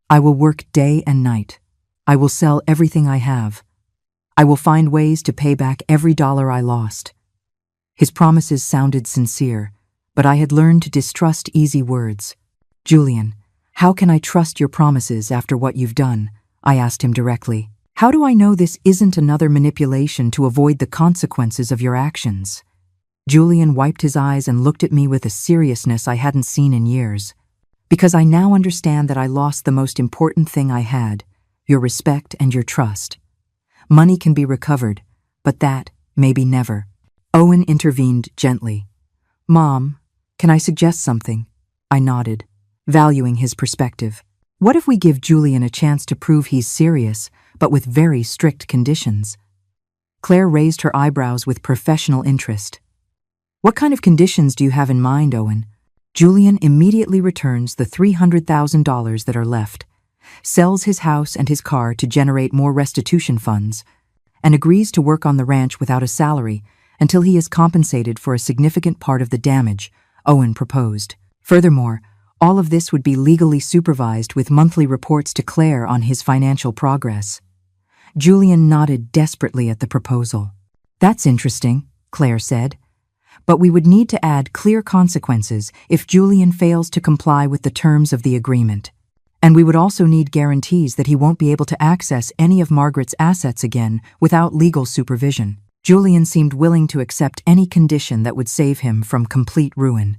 I will work day and night. I will sell everything I have. I will find ways to pay back every dollar I lost. His promises sounded sincere, but I had learned to distrust easy words. Julian, how can I trust your promises after what you've done? I asked him directly. How do I know this isn't another manipulation to avoid the consequences of your actions? Julian wiped his eyes and looked at me with a seriousness I hadn't seen in years. Because I now understand that I lost the most important thing I had, your respect and your trust. Money can be recovered, but that, maybe never. Owen intervened gently. Mom, can I suggest something? I nodded, valuing his perspective. What if we give Julian a chance to prove he's serious, but with very strict conditions? Claire raised her eyebrows with professional interest. What kind of conditions do you have in mind, Owen? Julian immediately returns the $300,000 that are left, sells his house and his car to generate more restitution funds, and agrees to work on the ranch without a salary until he is compensated for a significant part of the damage, Owen proposed. Furthermore, all of this would be legally supervised with monthly reports to Claire on his financial progress. Julian nodded desperately at the proposal. That's interesting, Claire said. But we would need to add clear consequences if Julian fails to comply with the terms of the agreement. And we would also need guarantees that he won't be able to access any of Margaret's assets again without legal supervision. Julian seemed willing to accept any condition that would save him from complete ruin.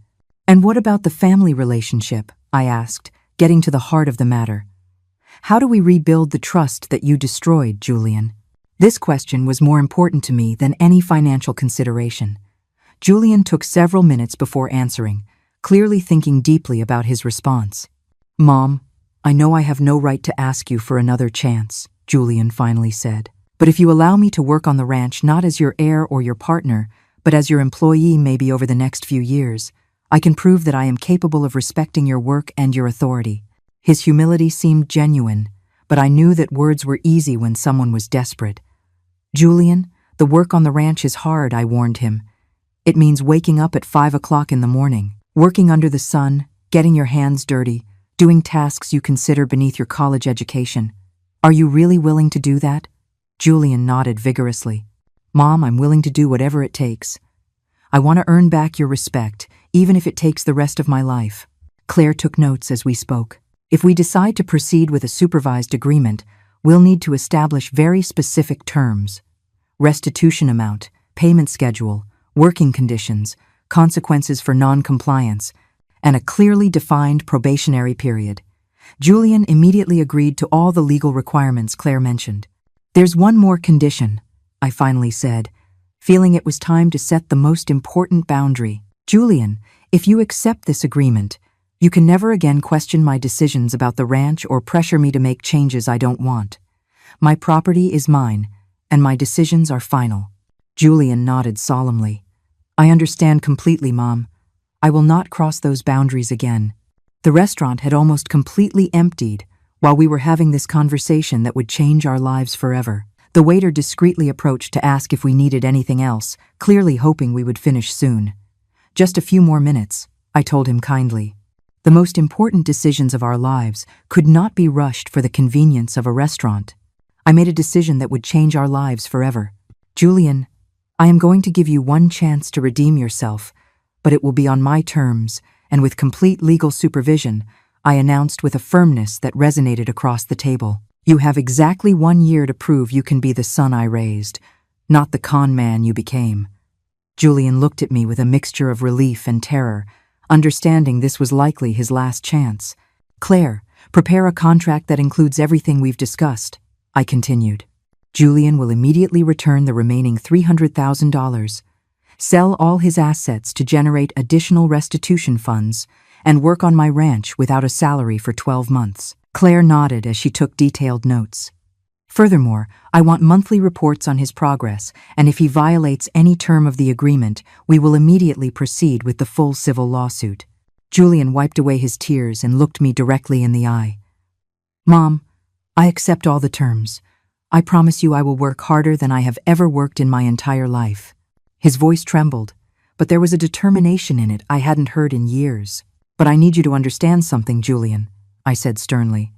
And what about the family relationship? I asked, getting to the heart of the matter. How do we rebuild the trust that you destroyed, Julian? This question was more important to me than any financial consideration. Julian took several minutes before answering, clearly thinking deeply about his response. Mom, I know I have no right to ask you for another chance, Julian finally said. But if you allow me to work on the ranch not as your heir or your partner, but as your employee maybe over the next few years, I can prove that I am capable of respecting your work and your authority. His humility seemed genuine, but I knew that words were easy when someone was desperate. Julian, the work on the ranch is hard, I warned him. It means waking up at 5 o'clock in the morning, working under the sun, getting your hands dirty, doing tasks you consider beneath your college education. Are you really willing to do that? Julian nodded vigorously. Mom, I'm willing to do whatever it takes. I want to earn back your respect, even if it takes the rest of my life. Claire took notes as we spoke. If we decide to proceed with a supervised agreement, we'll need to establish very specific terms. Restitution amount, payment schedule, working conditions, consequences for non-compliance, and a clearly defined probationary period. Julian immediately agreed to all the legal requirements Claire mentioned. There's one more condition, I finally said, feeling it was time to set the most important boundary. Julian, if you accept this agreement, you can never again question my decisions about the ranch or pressure me to make changes I don't want. My property is mine, and my decisions are final. Julian nodded solemnly. I understand completely, Mom. I will not cross those boundaries again. The restaurant had almost completely emptied while we were having this conversation that would change our lives forever. The waiter discreetly approached to ask if we needed anything else, clearly hoping we would finish soon. Just a few more minutes, I told him kindly. The most important decisions of our lives could not be rushed for the convenience of a restaurant. I made a decision that would change our lives forever. Julian, I am going to give you one chance to redeem yourself, but it will be on my terms, and with complete legal supervision, I announced with a firmness that resonated across the table. You have exactly 1 year to prove you can be the son I raised, not the con man you became. Julian looked at me with a mixture of relief and terror, understanding this was likely his last chance. Claire, prepare a contract that includes everything we've discussed, I continued. Julian will immediately return the remaining $300,000, sell all his assets to generate additional restitution funds, and work on my ranch without a salary for 12 months. Claire nodded as she took detailed notes. Furthermore, I want monthly reports on his progress, and if he violates any term of the agreement, we will immediately proceed with the full civil lawsuit. Julian wiped away his tears and looked me directly in the eye. Mom, I accept all the terms. I promise you I will work harder than I have ever worked in my entire life. His voice trembled, but there was a determination in it I hadn't heard in years. But I need you to understand something, Julian, I said sternly.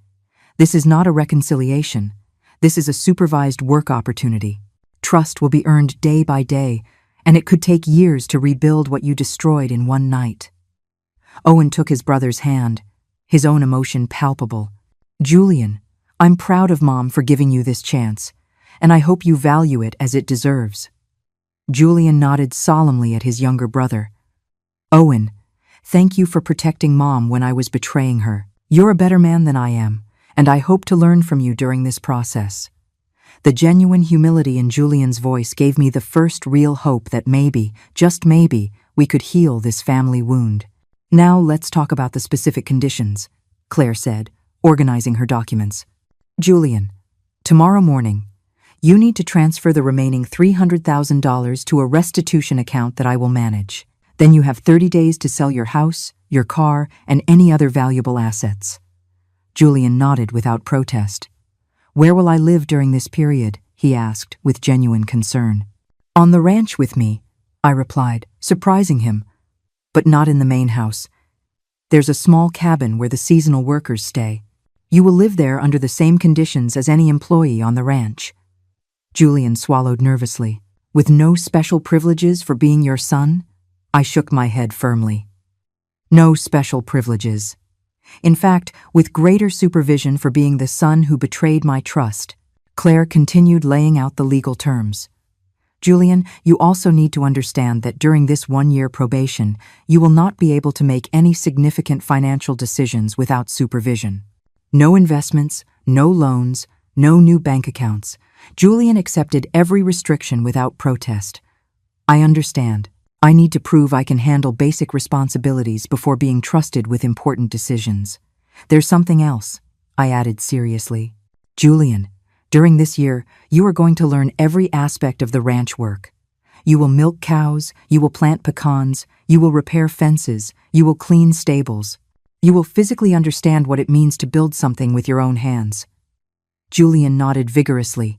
This is not a reconciliation. This is a supervised work opportunity. Trust will be earned day by day, and it could take years to rebuild what you destroyed in one night. Owen took his brother's hand, his own emotion palpable. Julian, I'm proud of Mom for giving you this chance, and I hope you value it as it deserves. Julian nodded solemnly at his younger brother. Owen, thank you for protecting Mom when I was betraying her. You're a better man than I am, and I hope to learn from you during this process. The genuine humility in Julian's voice gave me the first real hope that maybe, just maybe, we could heal this family wound. Now let's talk about the specific conditions, Claire said, organizing her documents. Julian, tomorrow morning, you need to transfer the remaining $300,000 to a restitution account that I will manage. Then you have 30 days to sell your house, your car, and any other valuable assets. Julian nodded without protest. Where will I live during this period? He asked, with genuine concern. On the ranch with me, I replied, surprising him. But not in the main house. There's a small cabin where the seasonal workers stay. You will live there under the same conditions as any employee on the ranch. Julian swallowed nervously. With no special privileges for being your son? I shook my head firmly. No special privileges. In fact, with greater supervision for being the son who betrayed my trust. Claire continued laying out the legal terms. Julian, you also need to understand that during this 1-year probation, you will not be able to make any significant financial decisions without supervision. No investments, no loans, no new bank accounts. Julian accepted every restriction without protest. I understand. I need to prove I can handle basic responsibilities before being trusted with important decisions. There's something else, I added seriously. Julian, during this year, you are going to learn every aspect of the ranch work. You will milk cows, you will plant pecans, you will repair fences, you will clean stables. You will physically understand what it means to build something with your own hands. Julian nodded vigorously.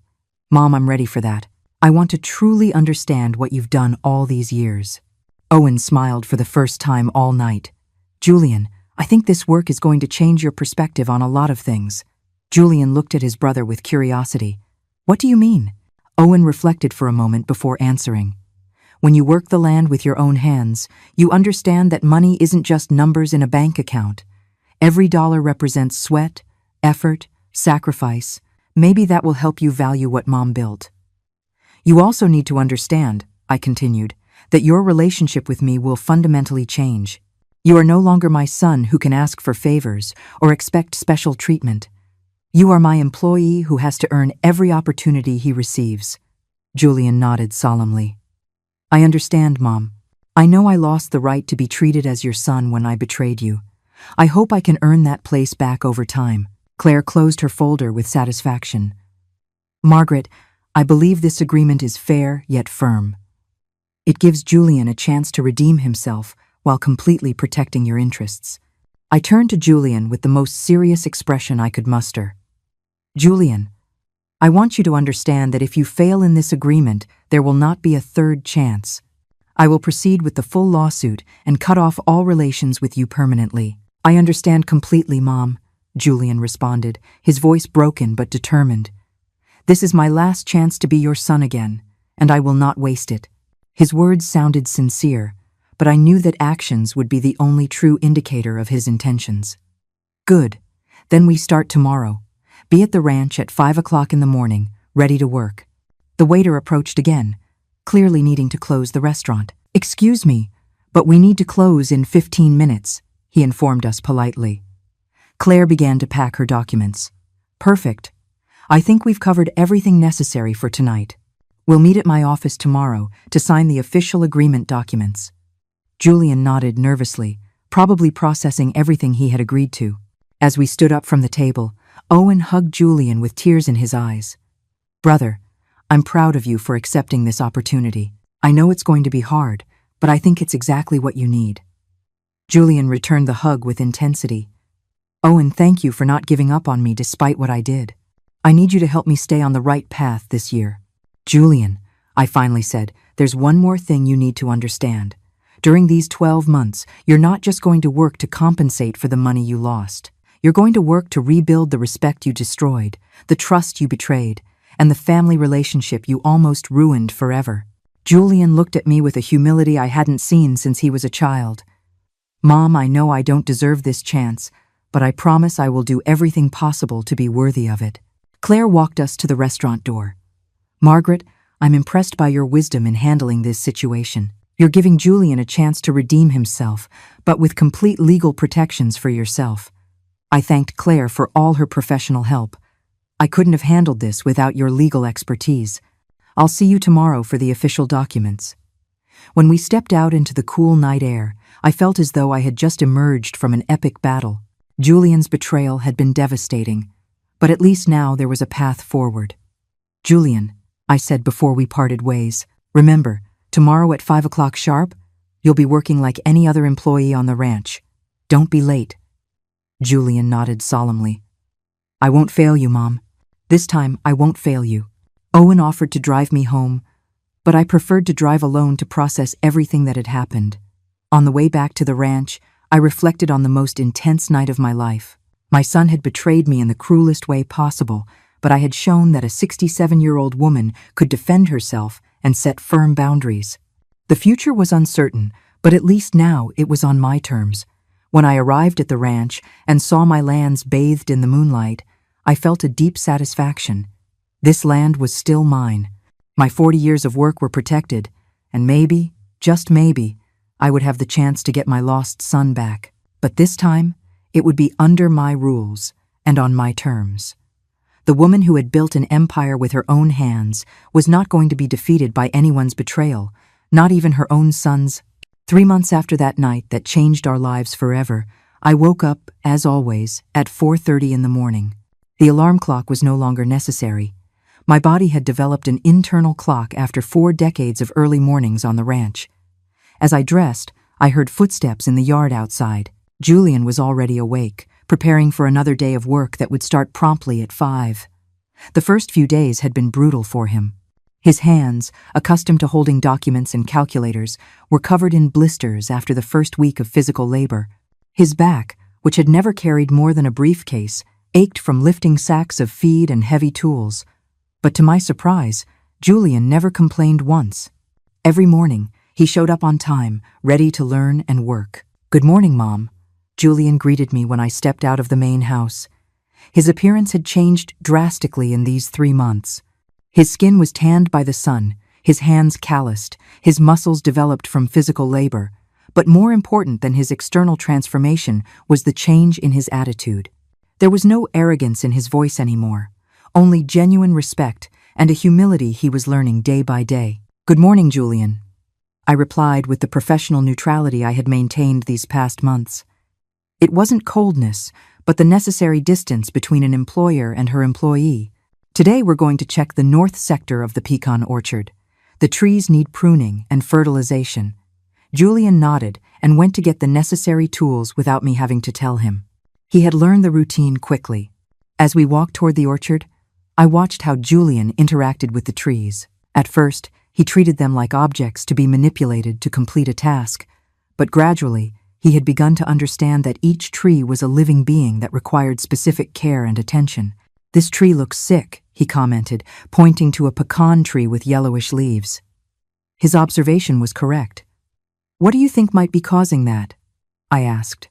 Mom, I'm ready for that. I want to truly understand what you've done all these years. Owen smiled for the first time all night. Julian, I think this work is going to change your perspective on a lot of things. Julian looked at his brother with curiosity. What do you mean? Owen reflected for a moment before answering. When you work the land with your own hands, you understand that money isn't just numbers in a bank account. Every dollar represents sweat, effort, sacrifice. Maybe that will help you value what Mom built. You also need to understand, I continued, that your relationship with me will fundamentally change. You are no longer my son who can ask for favors or expect special treatment. You are my employee who has to earn every opportunity he receives. Julian nodded solemnly. I understand, Mom. I know I lost the right to be treated as your son when I betrayed you. I hope I can earn that place back over time. Claire closed her folder with satisfaction. Margaret, I believe this agreement is fair yet firm. It gives Julian a chance to redeem himself while completely protecting your interests. I turned to Julian with the most serious expression I could muster. Julian, I want you to understand that if you fail in this agreement, there will not be a third chance. I will proceed with the full lawsuit and cut off all relations with you permanently. I understand completely, Mom, Julian responded, his voice broken but determined. This is my last chance to be your son again, and I will not waste it. His words sounded sincere, but I knew that actions would be the only true indicator of his intentions. Good. Then we start tomorrow. Be at the ranch at 5 o'clock in the morning, ready to work. The waiter approached again, clearly needing to close the restaurant. Excuse me, but we need to close in 15 minutes, he informed us politely. Claire began to pack her documents. Perfect. I think we've covered everything necessary for tonight. We'll meet at my office tomorrow to sign the official agreement documents. Julian nodded nervously, probably processing everything he had agreed to. As we stood up from the table, Owen hugged Julian with tears in his eyes. Brother, I'm proud of you for accepting this opportunity. I know it's going to be hard, but I think it's exactly what you need. Julian returned the hug with intensity. Owen, thank you for not giving up on me despite what I did. I need you to help me stay on the right path this year. Julian, I finally said, there's one more thing you need to understand. During these 12 months, you're not just going to work to compensate for the money you lost. You're going to work to rebuild the respect you destroyed, the trust you betrayed, and the family relationship you almost ruined forever. Julian looked at me with a humility I hadn't seen since he was a child. Mom, I know I don't deserve this chance, but I promise I will do everything possible to be worthy of it. Claire walked us to the restaurant door. Margaret, I'm impressed by your wisdom in handling this situation. You're giving Julian a chance to redeem himself, but with complete legal protections for yourself. I thanked Claire for all her professional help. I couldn't have handled this without your legal expertise. I'll see you tomorrow for the official documents." When we stepped out into the cool night air, I felt as though I had just emerged from an epic battle. Julian's betrayal had been devastating, but at least now there was a path forward. "Julian," I said before we parted ways, "remember, tomorrow at 5 o'clock sharp, you'll be working like any other employee on the ranch. Don't be late." Julian nodded solemnly. "I won't fail you, Mom. This time, I won't fail you." Owen offered to drive me home, but I preferred to drive alone to process everything that had happened. On the way back to the ranch, I reflected on the most intense night of my life. My son had betrayed me in the cruelest way possible, but I had shown that a 67-year-old woman could defend herself and set firm boundaries. The future was uncertain, but at least now it was on my terms. When I arrived at the ranch and saw my lands bathed in the moonlight, I felt a deep satisfaction. This land was still mine. My 40 years of work were protected, and maybe, just maybe, I would have the chance to get my lost son back. But this time, it would be under my rules and on my terms. The woman who had built an empire with her own hands was not going to be defeated by anyone's betrayal, not even her own son's. 3 months after that night that changed our lives forever, I woke up, as always, at 4:30 in the morning. The alarm clock was no longer necessary. My body had developed an internal clock after 4 decades of early mornings on the ranch. As I dressed, I heard footsteps in the yard outside. Julian was already awake, preparing for another day of work that would start promptly at 5. The first few days had been brutal for him. His hands, accustomed to holding documents and calculators, were covered in blisters after the first week of physical labor. His back, which had never carried more than a briefcase, ached from lifting sacks of feed and heavy tools. But to my surprise, Julian never complained once. Every morning, he showed up on time, ready to learn and work. "Good morning, Mom," Julian greeted me when I stepped out of the main house. His appearance had changed drastically in these 3 months. His skin was tanned by the sun, his hands calloused, his muscles developed from physical labor. But more important than his external transformation was the change in his attitude. There was no arrogance in his voice anymore, only genuine respect and a humility he was learning day by day. "Good morning, Julian," I replied with the professional neutrality I had maintained these past months. It wasn't coldness, but the necessary distance between an employer and her employee. "Today we're going to check the north sector of the pecan orchard. The trees need pruning and fertilization." Julian nodded and went to get the necessary tools without me having to tell him. He had learned the routine quickly. As we walked toward the orchard, I watched how Julian interacted with the trees. At first, he treated them like objects to be manipulated to complete a task, but gradually, he had begun to understand that each tree was a living being that required specific care and attention. "This tree looks sick," he commented, pointing to a pecan tree with yellowish leaves. His observation was correct. "What do you think might be causing that?" I asked.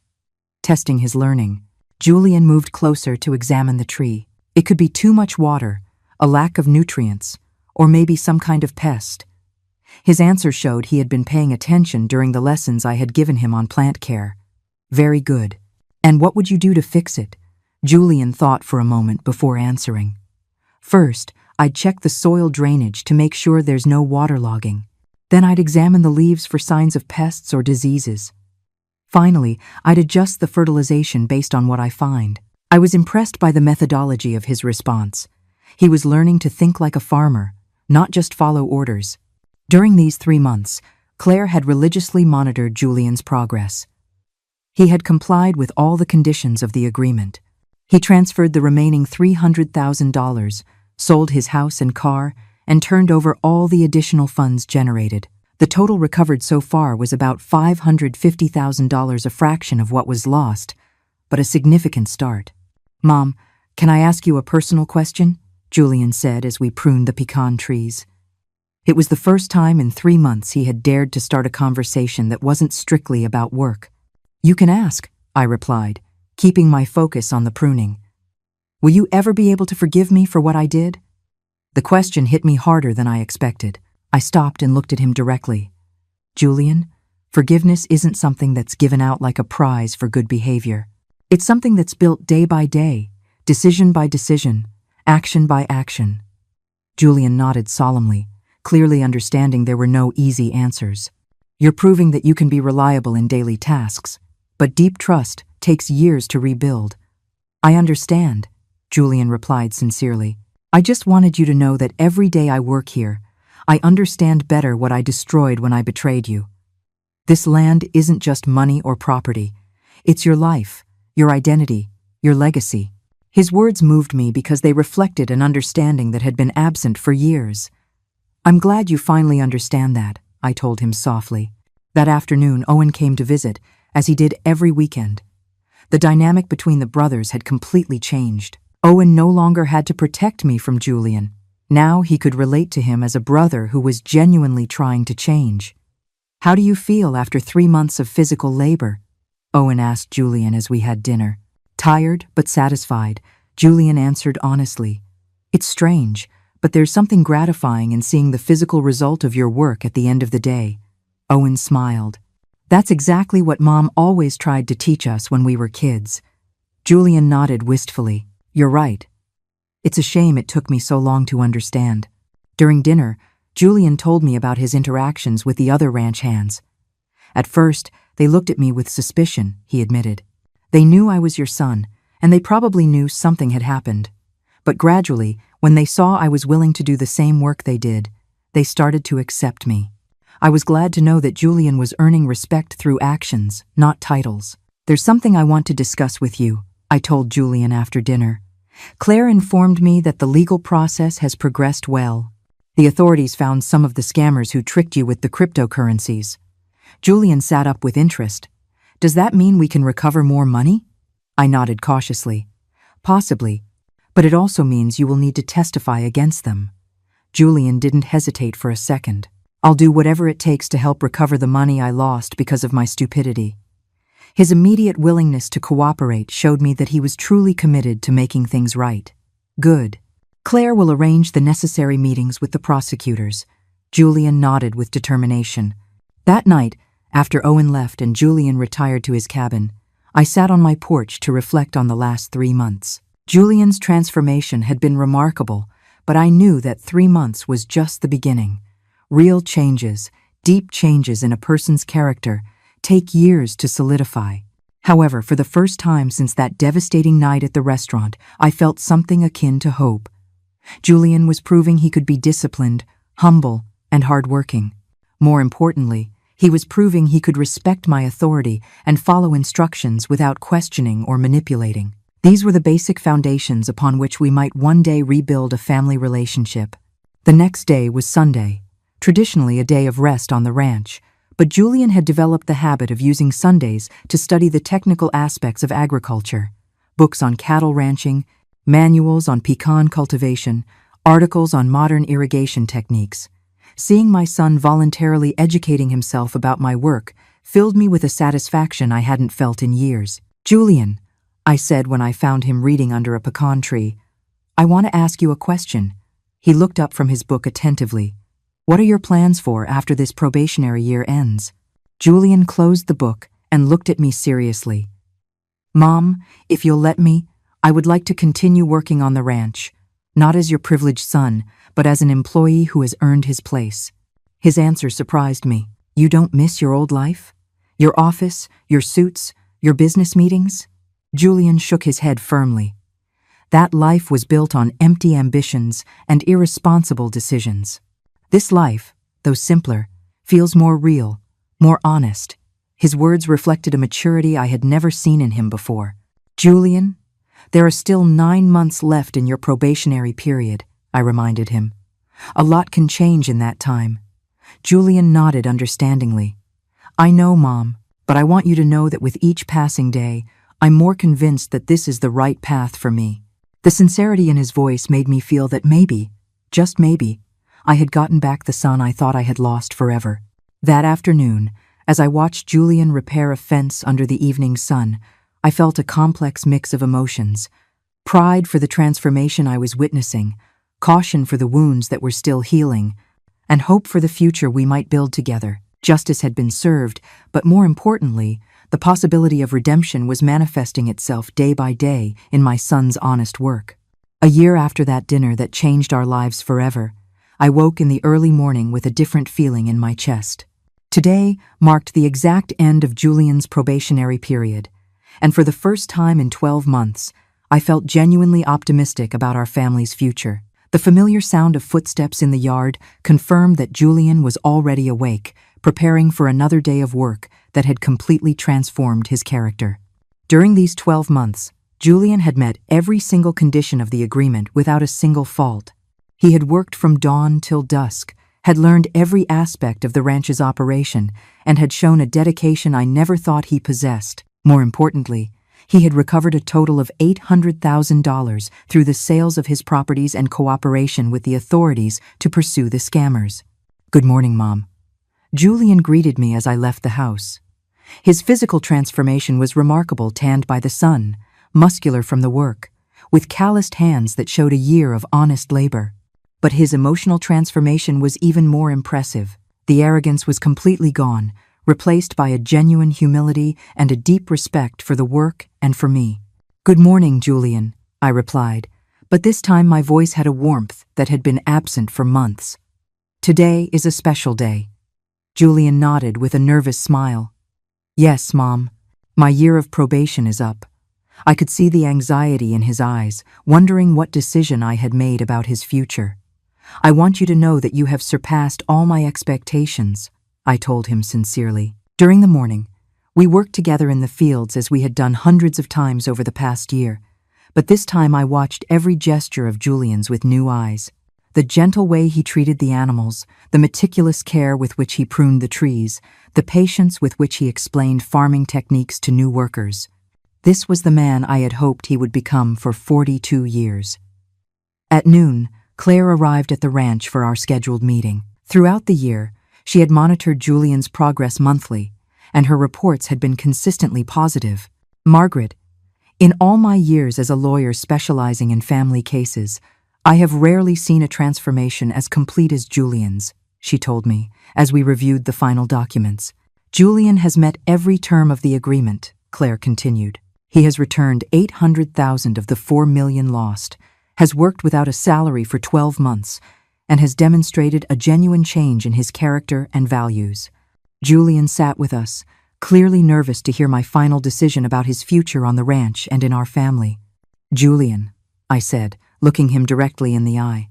Testing his learning, Julian moved closer to examine the tree. It could be too much water, a lack of nutrients, or maybe some kind of pest. His answer showed he had been paying attention during the lessons I had given him on plant care. "Very good. And what would you do to fix it?" Julian thought for a moment before answering. "First, I'd check the soil drainage to make sure there's no waterlogging. Then I'd examine the leaves for signs of pests or diseases. Finally, I'd adjust the fertilization based on what I find." I was impressed by the methodology of his response. He was learning to think like a farmer, not just follow orders. During these 3 months, Claire had religiously monitored Julian's progress. He had complied with all the conditions of the agreement. He transferred the remaining $300,000, sold his house and car, and turned over all the additional funds generated. The total recovered so far was about $550,000, a fraction of what was lost, but a significant start. "Mom, can I ask you a personal question?" Julian said as we pruned the pecan trees. It was the first time in 3 months he had dared to start a conversation that wasn't strictly about work. "You can ask," I replied, keeping my focus on the pruning. "Will you ever be able to forgive me for what I did?" The question hit me harder than I expected. I stopped and looked at him directly. "Julian, forgiveness isn't something that's given out like a prize for good behavior. It's something that's built day by day, decision by decision, action by action. Julian nodded solemnly, clearly understanding there were no easy answers. You're proving that you can be reliable in daily tasks, but deep trust takes years to rebuild. I understand, Julian replied sincerely. I just wanted you to know that every day I work here, I understand better what I destroyed when I betrayed you. This land isn't just money or property. It's your life, your identity, your legacy. His words moved me because they reflected an understanding that had been absent for years. I'm glad you finally understand that, I told him softly. That afternoon, Owen came to visit, as he did every weekend. The dynamic between the brothers had completely changed. Owen no longer had to protect me from Julian. Now he could relate to him as a brother who was genuinely trying to change. How do you feel after 3 months of physical labor? Owen asked Julian as we had dinner. Tired but satisfied, Julian answered honestly. It's strange, but there's something gratifying in seeing the physical result of your work at the end of the day. Owen smiled. That's exactly what Mom always tried to teach us when we were kids. Julian nodded wistfully. You're right. It's a shame it took me so long to understand. During dinner, Julian told me about his interactions with the other ranch hands. At first, they looked at me with suspicion, he admitted. They knew I was your son, and they probably knew something had happened. But gradually, when they saw I was willing to do the same work they did, they started to accept me. I was glad to know that Julian was earning respect through actions, not titles. There's something I want to discuss with you, I told Julian after dinner. Claire informed me that the legal process has progressed well. The authorities found some of the scammers who tricked you with the cryptocurrencies. Julian sat up with interest. Does that mean we can recover more money? I nodded cautiously. Possibly, but it also means you will need to testify against them. Julian didn't hesitate for a second. I'll do whatever it takes to help recover the money I lost because of my stupidity. His immediate willingness to cooperate showed me that he was truly committed to making things right. Good. Claire will arrange the necessary meetings with the prosecutors. Julian nodded with determination. That night, after Owen left and Julian retired to his cabin, I sat on my porch to reflect on the last 3 months. Julian's transformation had been remarkable, but I knew that 3 months was just the beginning. Real changes, deep changes in a person's character, take years to solidify. However, for the first time since that devastating night at the restaurant, I felt something akin to hope. Julian was proving he could be disciplined, humble, and hardworking. More importantly, he was proving he could respect my authority and follow instructions without questioning or manipulating. These were the basic foundations upon which we might one day rebuild a family relationship. The next day was Sunday, traditionally a day of rest on the ranch, but Julian had developed the habit of using Sundays to study the technical aspects of agriculture. Books on cattle ranching, manuals on pecan cultivation, articles on modern irrigation techniques. Seeing my son voluntarily educating himself about my work filled me with a satisfaction I hadn't felt in years. Julian, I said when I found him reading under a pecan tree, I want to ask you a question. He looked up from his book attentively. What are your plans for after this probationary year ends? Julian closed the book and looked at me seriously. Mom, if you'll let me, I would like to continue working on the ranch, not as your privileged son, but as an employee who has earned his place. His answer surprised me. You don't miss your old life? Your office, your suits, your business meetings? Julian shook his head firmly. That life was built on empty ambitions and irresponsible decisions. This life, though simpler, feels more real, more honest. His words reflected a maturity I had never seen in him before. Julian, there are still 9 months left in your probationary period, I reminded him. A lot can change in that time. Julian nodded understandingly. I know, Mom, but I want you to know that with each passing day, I'm more convinced that this is the right path for me. The sincerity in his voice made me feel that maybe, just maybe, I had gotten back the son I thought I had lost forever. That afternoon, as I watched Julian repair a fence under the evening sun, I felt a complex mix of emotions. Pride for the transformation I was witnessing, caution for the wounds that were still healing, and hope for the future we might build together. Justice had been served, but more importantly, the possibility of redemption was manifesting itself day by day in my son's honest work. A year after that dinner that changed our lives forever, I woke in the early morning with a different feeling in my chest. Today marked the exact end of Julian's probationary period, and for the first time in 12 months, I felt genuinely optimistic about our family's future. The familiar sound of footsteps in the yard confirmed that Julian was already awake, preparing for another day of work that had completely transformed his character. During these 12 months, Julian had met every single condition of the agreement without a single fault. He had worked from dawn till dusk, had learned every aspect of the ranch's operation, and had shown a dedication I never thought he possessed. More importantly, he had recovered a total of $800,000 through the sales of his properties and cooperation with the authorities to pursue the scammers. "Good morning, Mom." Julian greeted me as I left the house. His physical transformation was remarkable, tanned by the sun, muscular from the work, with calloused hands that showed a year of honest labor. But his emotional transformation was even more impressive. The arrogance was completely gone, replaced by a genuine humility and a deep respect for the work and for me. "Good morning, Julian," I replied, but this time my voice had a warmth that had been absent for months. "Today is a special day." Julian nodded with a nervous smile. "Yes, Mom. My year of probation is up." I could see the anxiety in his eyes, wondering what decision I had made about his future. "I want you to know that you have surpassed all my expectations," I told him sincerely. During the morning, we worked together in the fields as we had done hundreds of times over the past year, but this time I watched every gesture of Julian's with new eyes. The gentle way he treated the animals, the meticulous care with which he pruned the trees, the patience with which he explained farming techniques to new workers. This was the man I had hoped he would become for 42 years. At noon, Claire arrived at the ranch for our scheduled meeting. Throughout the year, she had monitored Julian's progress monthly, and her reports had been consistently positive. "Margaret, in all my years as a lawyer specializing in family cases, I have rarely seen a transformation as complete as Julian's," she told me, as we reviewed the final documents. "Julian has met every term of the agreement," Claire continued. "He has returned $800,000 of the $4 million lost, has worked without a salary for 12 months, and has demonstrated a genuine change in his character and values." Julian sat with us, clearly nervous to hear my final decision about his future on the ranch and in our family. "Julian," I said, looking him directly in the eye,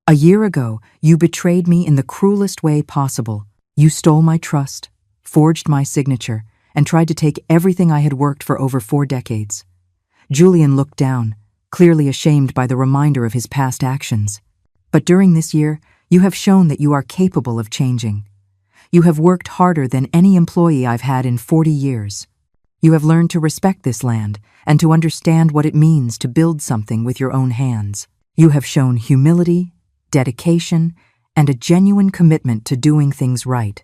"a year ago, you betrayed me in the cruelest way possible. You stole my trust, forged my signature, and tried to take everything I had worked for over 4 decades. Julian looked down, clearly ashamed by the reminder of his past actions. "But during this year, you have shown that you are capable of changing. You have worked harder than any employee I've had in 40 years. You have learned to respect this land and to understand what it means to build something with your own hands. You have shown humility, dedication, and a genuine commitment to doing things right."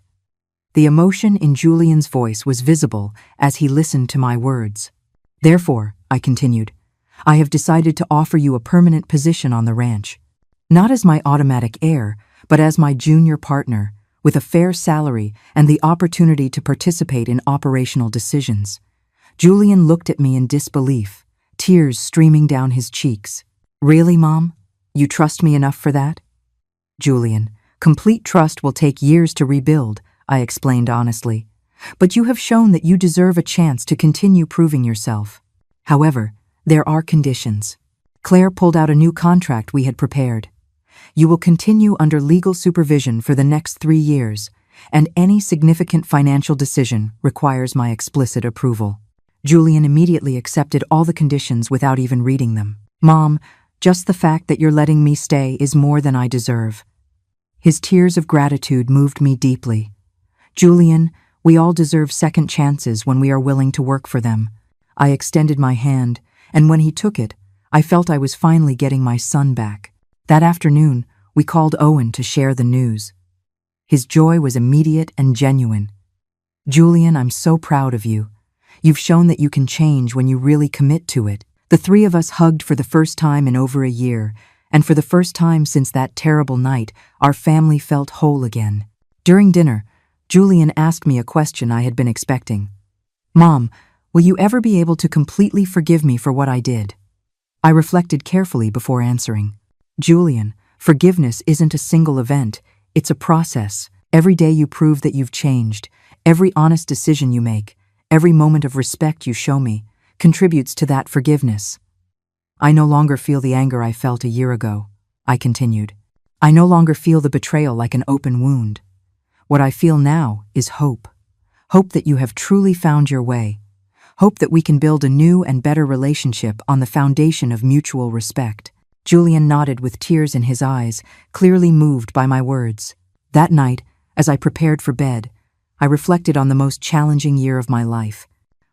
The emotion in Julian's voice was visible as he listened to my words. "Therefore," I continued, "I have decided to offer you a permanent position on the ranch. Not as my automatic heir, but as my junior partner, with a fair salary and the opportunity to participate in operational decisions." Julian looked at me in disbelief, tears streaming down his cheeks. "Really, Mom? You trust me enough for that?" "Julian, complete trust will take years to rebuild," I explained honestly. "But you have shown that you deserve a chance to continue proving yourself. However, there are conditions." Claire pulled out a new contract we had prepared. "You will continue under legal supervision for the next 3 years, and any significant financial decision requires my explicit approval." Julian immediately accepted all the conditions without even reading them. "Mom, just the fact that you're letting me stay is more than I deserve." His tears of gratitude moved me deeply. "Julian, we all deserve second chances when we are willing to work for them." I extended my hand, and when he took it, I felt I was finally getting my son back. That afternoon, we called Owen to share the news. His joy was immediate and genuine. "Julian, I'm so proud of you. You've shown that you can change when you really commit to it." The 3 of us hugged for the first time in over a year, and for the first time since that terrible night, our family felt whole again. During dinner, Julian asked me a question I had been expecting. "Mom, will you ever be able to completely forgive me for what I did?" I reflected carefully before answering. Julian, forgiveness isn't a single event, it's a process. Every day you prove that you've changed. Every honest decision you make, every moment of respect you show me, contributes to that forgiveness. I no longer feel the anger I felt a year ago, I continued. I no longer feel the betrayal like an open wound. What I feel now is hope. Hope that you have truly found your way. Hope that we can build a new and better relationship on the foundation of mutual respect. Julian nodded with tears in his eyes, clearly moved by my words. That night, as I prepared for bed, I reflected on the most challenging year of my life.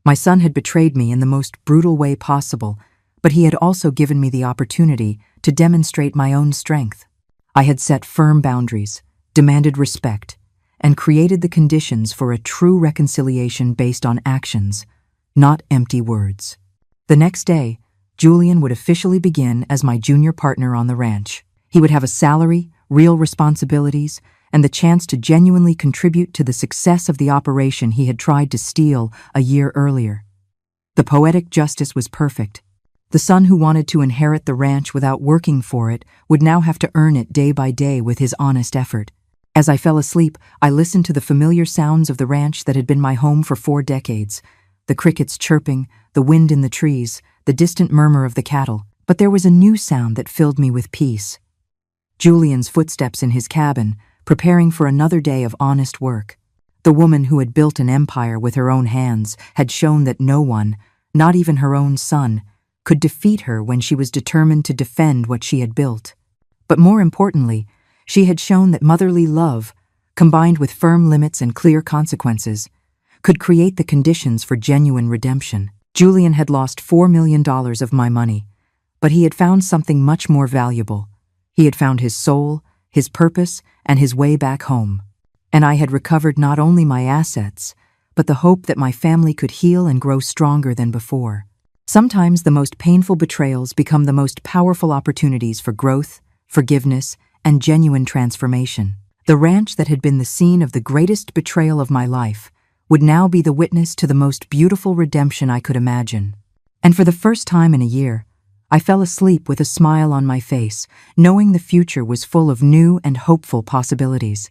My son had betrayed me in the most brutal way possible, but he had also given me the opportunity to demonstrate my own strength. I had set firm boundaries, demanded respect, and created the conditions for a true reconciliation based on actions, not empty words. The next day, Julian would officially begin as my junior partner on the ranch. He would have a salary, real responsibilities, and the chance to genuinely contribute to the success of the operation he had tried to steal a year earlier. The poetic justice was perfect. The son who wanted to inherit the ranch without working for it would now have to earn it day by day with his honest effort. As I fell asleep, I listened to the familiar sounds of the ranch that had been my home for 4 decades. The crickets chirping, the wind in the trees, the distant murmur of the cattle. But there was a new sound that filled me with peace. Julian's footsteps in his cabin, preparing for another day of honest work. The woman who had built an empire with her own hands had shown that no one, not even her own son, could defeat her when she was determined to defend what she had built. But more importantly, she had shown that motherly love, combined with firm limits and clear consequences, could create the conditions for genuine redemption. Julian had lost $4 million of my money, but he had found something much more valuable. He had found his soul, his purpose, and his way back home. And I had recovered not only my assets, but the hope that my family could heal and grow stronger than before. Sometimes the most painful betrayals become the most powerful opportunities for growth, forgiveness, and genuine transformation. The ranch that had been the scene of the greatest betrayal of my life would now be the witness to the most beautiful redemption I could imagine. And for the first time in a year, I fell asleep with a smile on my face, knowing the future was full of new and hopeful possibilities.